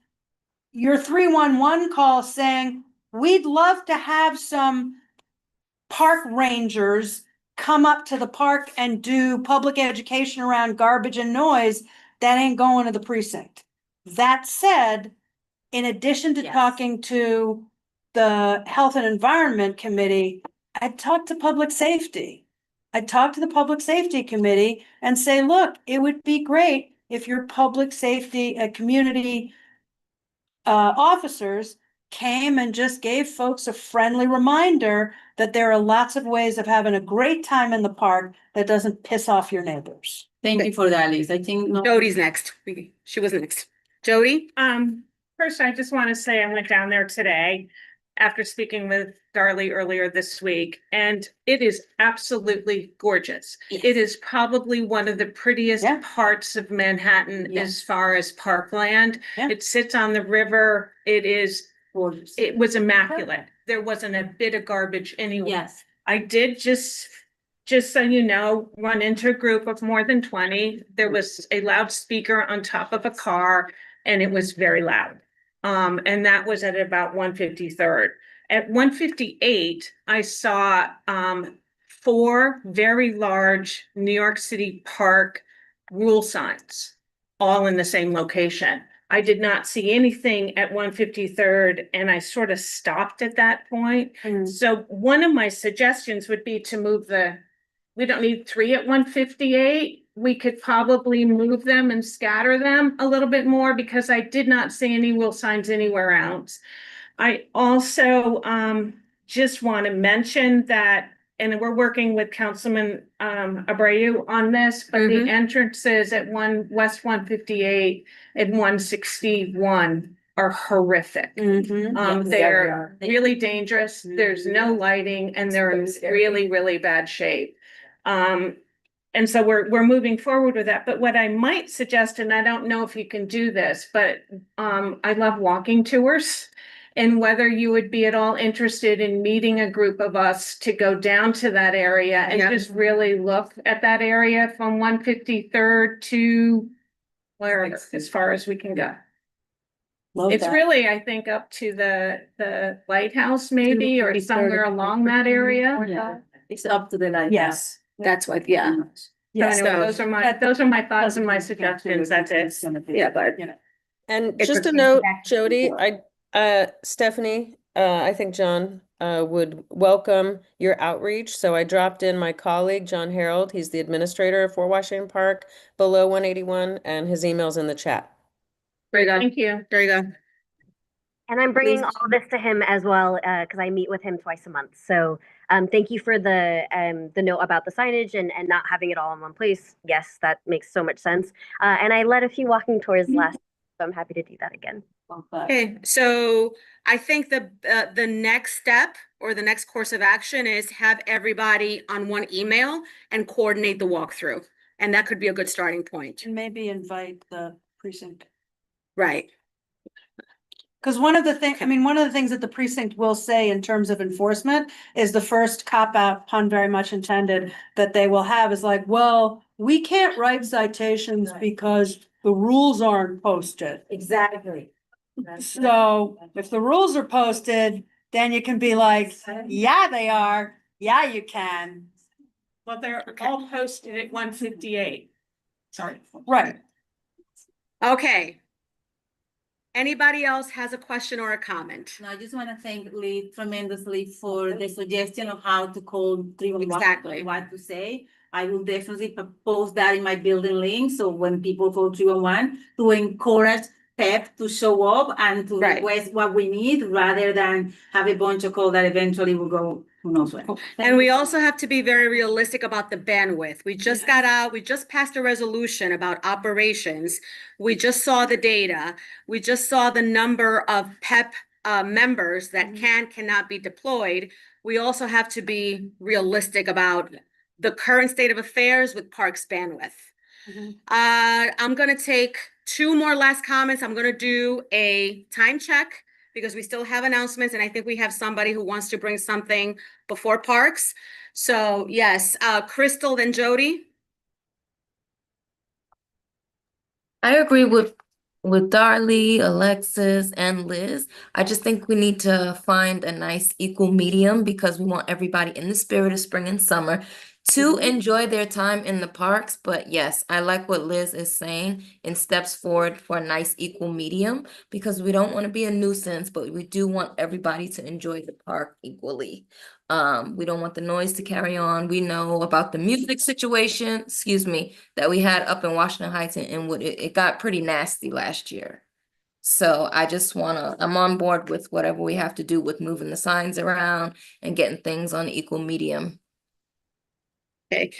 your 311 call saying, we'd love to have some park rangers come up to the park and do public education around garbage and noise, that ain't going to the precinct. That said, in addition to talking to the Health and Environment Committee, I talked to Public Safety. I talked to the Public Safety Committee and say, look, it would be great if your public safety, community officers came and just gave folks a friendly reminder that there are lots of ways of having a great time in the park that doesn't piss off your neighbors. Thank you for that, Liz. I think Jody's next. She was next. Jody? First, I just want to say I went down there today after speaking with Darlie earlier this week, and it is absolutely gorgeous. Yes. It is probably one of the prettiest parts of Manhattan as far as parkland. It sits on the river. It is gorgeous. It was immaculate. There wasn't a bit of garbage anywhere. Yes. I did just so you know, run into a group of more than 20. There was a loudspeaker on top of a car and it was very loud. And that was at about 153rd. At 158, I saw 4 very large New York City Park rule signs, all in the same location. I did not see anything at 153rd, and I sort of stopped at that point. So one of my suggestions would be to move we don't need 3 at 158. We could probably move them and scatter them a little bit more because I did not see any rule signs anywhere else. I also just want to mention that, and we're working with Councilman Abreu on this, but the entrances at West 158 and 161 are horrific. They're really dangerous. There's no lighting and they're in really, really bad shape. And so we're moving forward with that. But what I might suggest, and I don't know if you can do this, but I love walking tours. and whether you would be at all interested in meeting a group of us to go down to that area and Yep. just really look at that area from 153rd to where, as far as we can go. Love It's that. really, I think, up to the lighthouse maybe, or somewhere along that area. It's up to the light. Yes, that's what, yeah. So anyway, So- those are my thoughts and my suggestions, that's it. Yeah, but And It just a pertains note, back to Jody, Stephanie, I think John would welcome your outreach. So I dropped in my colleague, John Harold. He's the administrator of Fort Washington Park below 181, and his email's in the chat. Very good. Thank you. There you go. And I'm bringing Please. all this to him as well, because I meet with him twice a month. So thank you for the note about the signage and not having it all in one place. Yes, that makes so much sense. And I led a few walking tours last, so I'm happy to do that again. Okay, so I think the next step or the next course of action is have everybody on one email and coordinate the walkthrough. And that could be a good starting point. And maybe invite the precinct. Right. Because one of the things, I mean, one of the things that the precinct will say in terms of enforcement is the first cop out, pun very much intended, that they will have is like, well, we can't write citations because the rules aren't posted. Exactly. So if the rules are posted, then you can be like, yeah, they are. Yeah, you can. Well, they're all posted at 158. Sorry. Right. Okay. Anybody else has a question or a comment? No, I just want to thank Lee tremendously for the suggestion of how to call 311. Exactly. What to say. I will definitely post that in my building link, so when people call 311, to encourage PEP to show up and to Right. request what we need, rather than have a bunch of calls that eventually will go who knows where. And we also have to be very realistic about the bandwidth. We just got out, we just passed a resolution about operations. We just saw the data. We just saw the number of PEP members that cannot be deployed. We also have to be realistic about the current state of affairs with Parks bandwidth. I'm gonna take two more last comments. I'm gonna do a time check because we still have announcements, and I think we have somebody who wants to bring something before Parks. So yes, Crystal, then Jody. I agree with Darlie, Alexis, and Liz. I just think we need to find a nice equal medium because we want everybody in the spirit of spring and summer to enjoy their time in the parks. But yes, I like what Liz is saying in steps forward for a nice equal medium because we don't want to be a nuisance, but we do want everybody to enjoy the park equally. We don't want the noise to carry on. We know about the music situation, that we had up in Washington Heights and Inwood. It got pretty nasty last year. So I'm on board with whatever we have to do with moving the signs around and getting things on equal medium. Okay,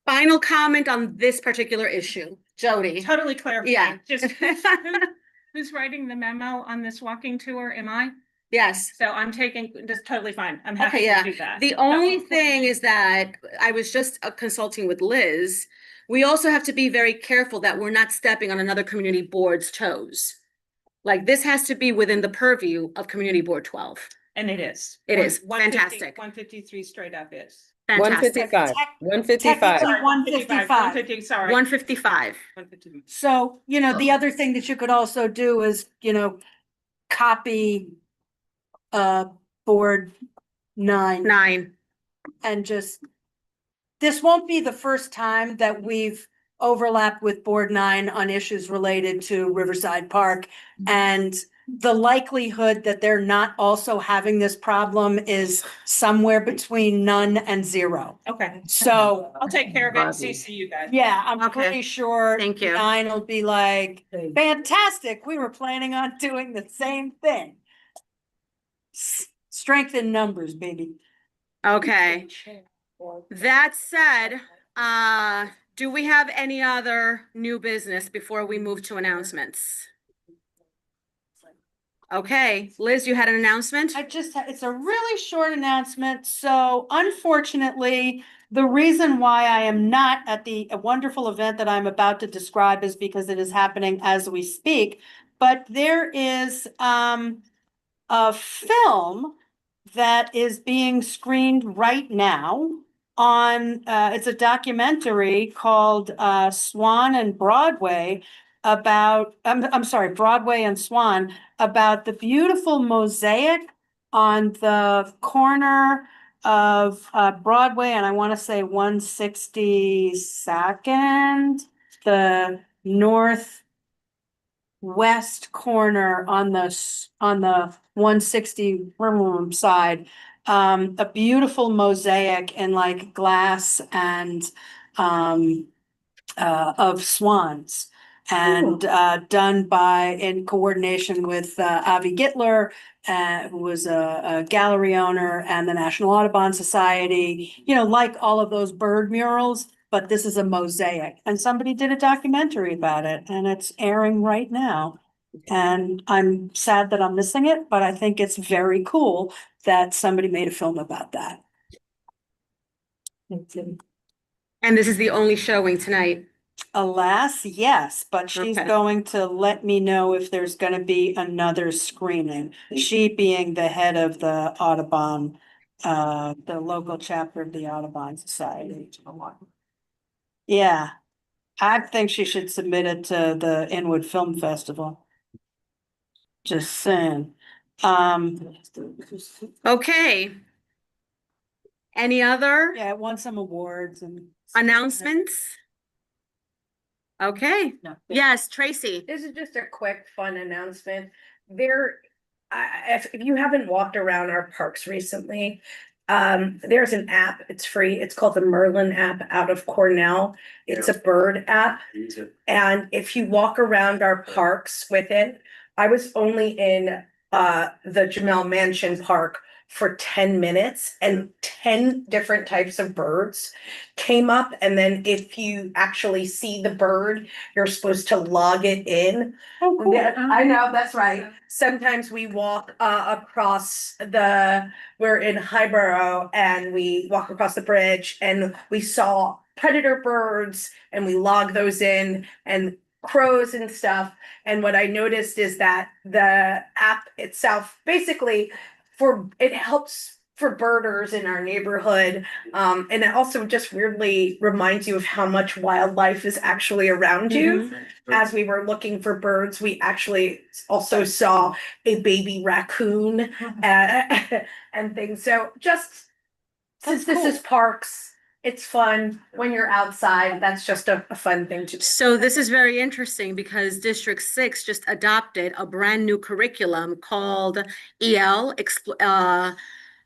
final comment on this particular issue, Jody. Totally clarifying. Yeah. Just who's writing the memo on this walking tour? Am I? Yes. So I'm taking, that's totally fine. I'm happy Okay, to yeah. do that. The only thing is that I was just consulting with Liz. We also have to be very careful that we're not stepping on another community board's toes. Like this has to be within the purview of Community Board 12. And it is. It is 150 fantastic. 153 straight up is. Fantastic. 155. 155. 150, sorry. 155. So, the other thing that you could also do is, copy board 9 and just, this won't be the first time that we've overlapped with board 9 on issues related to Riverside Park. And the likelihood that they're not also having this problem is somewhere between none and 0. Okay. So I'll take care of it and CC you guys. yeah, I'm pretty sure Thank you. 9 will be like, fantastic, we were planning on doing the same thing. Strength in numbers, baby. Okay. That said, do we have any other new business before we move to announcements? Okay, Liz, you had an announcement? It's a really short announcement. So unfortunately, the reason why I am not at the wonderful event that I'm about to describe is because it is happening as we speak. But there is a film that is being screened right now on, it's a documentary called Swan and Broadway about, I'm sorry, Broadway and Swan, about the beautiful mosaic on the corner of Broadway, and I want to say 162nd, the northwest corner on the 160 side. A beautiful mosaic in like glass and of swans. And done in coordination with Avi Gittler, who was a gallery owner, and the National Audubon Society, like all of those bird murals, but this is a mosaic. And somebody did a documentary about it, and it's airing right now. And I'm sad that I'm missing it, but I think it's very cool that somebody made a film about that. And this is the only showing tonight. Alas, yes, but she's Okay. going to let me know if there's gonna be another screening. She being the head of the Audubon, the local chapter of the Audubon Society. Yeah, I think she should submit it to the Inwood Film Festival. Just saying. Okay. Any other Yeah, it won some awards and. announcements? Okay. Yes, Tracy. This is just a quick, fun announcement. If you haven't walked around our parks recently, there's an app. It's free. It's called the Merlin app out of Cornell. It's a bird app. And if you walk around our parks with it, I was only in the Jamel Mansion Park for 10 minutes and 10 different types of birds came up. And then if you actually see the bird, you're supposed to log it in. Oh, cool. Yeah, I know, that's right. Sometimes we walk across we're in Highborough and we walk across the bridge and we saw predator birds and we log those in and crows and stuff. And what I noticed is that the app itself basically it helps for birders in our neighborhood. And it also just weirdly reminds you of how much wildlife is actually around you. As we were looking for birds, we actually also saw a baby raccoon and things. So just since this is parks, it's fun when you're outside. That's just a fun thing to do. So this is very interesting because District 6 just adopted a brand new curriculum called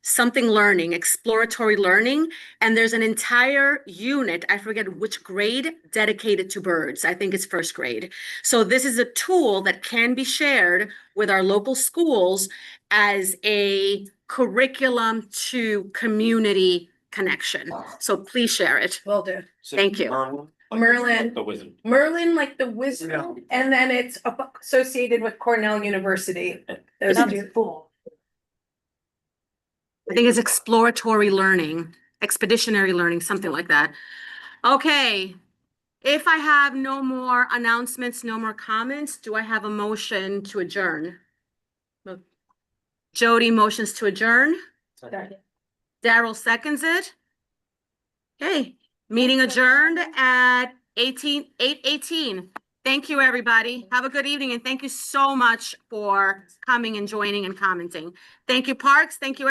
something learning, exploratory learning. And there's an entire unit, I forget which grade, dedicated to birds. I think it's first grade. So this is a tool that can be shared with our local schools as a curriculum to community connection. So please share it. Will do. Thank you. Merlin. The wizard. Merlin, like the wizard, and then it's associated with Cornell University. Those two. Cool. I think it's exploratory learning, expeditionary learning, something like that. Okay. If I have no more announcements, no more comments, do I have a motion to adjourn? Jody motions to adjourn. Daryl seconds it. Okay, meeting adjourned at 8:18. Thank you, everybody. Have a good evening, and thank you so much for coming and joining and commenting. Thank you, Parks. Thank you.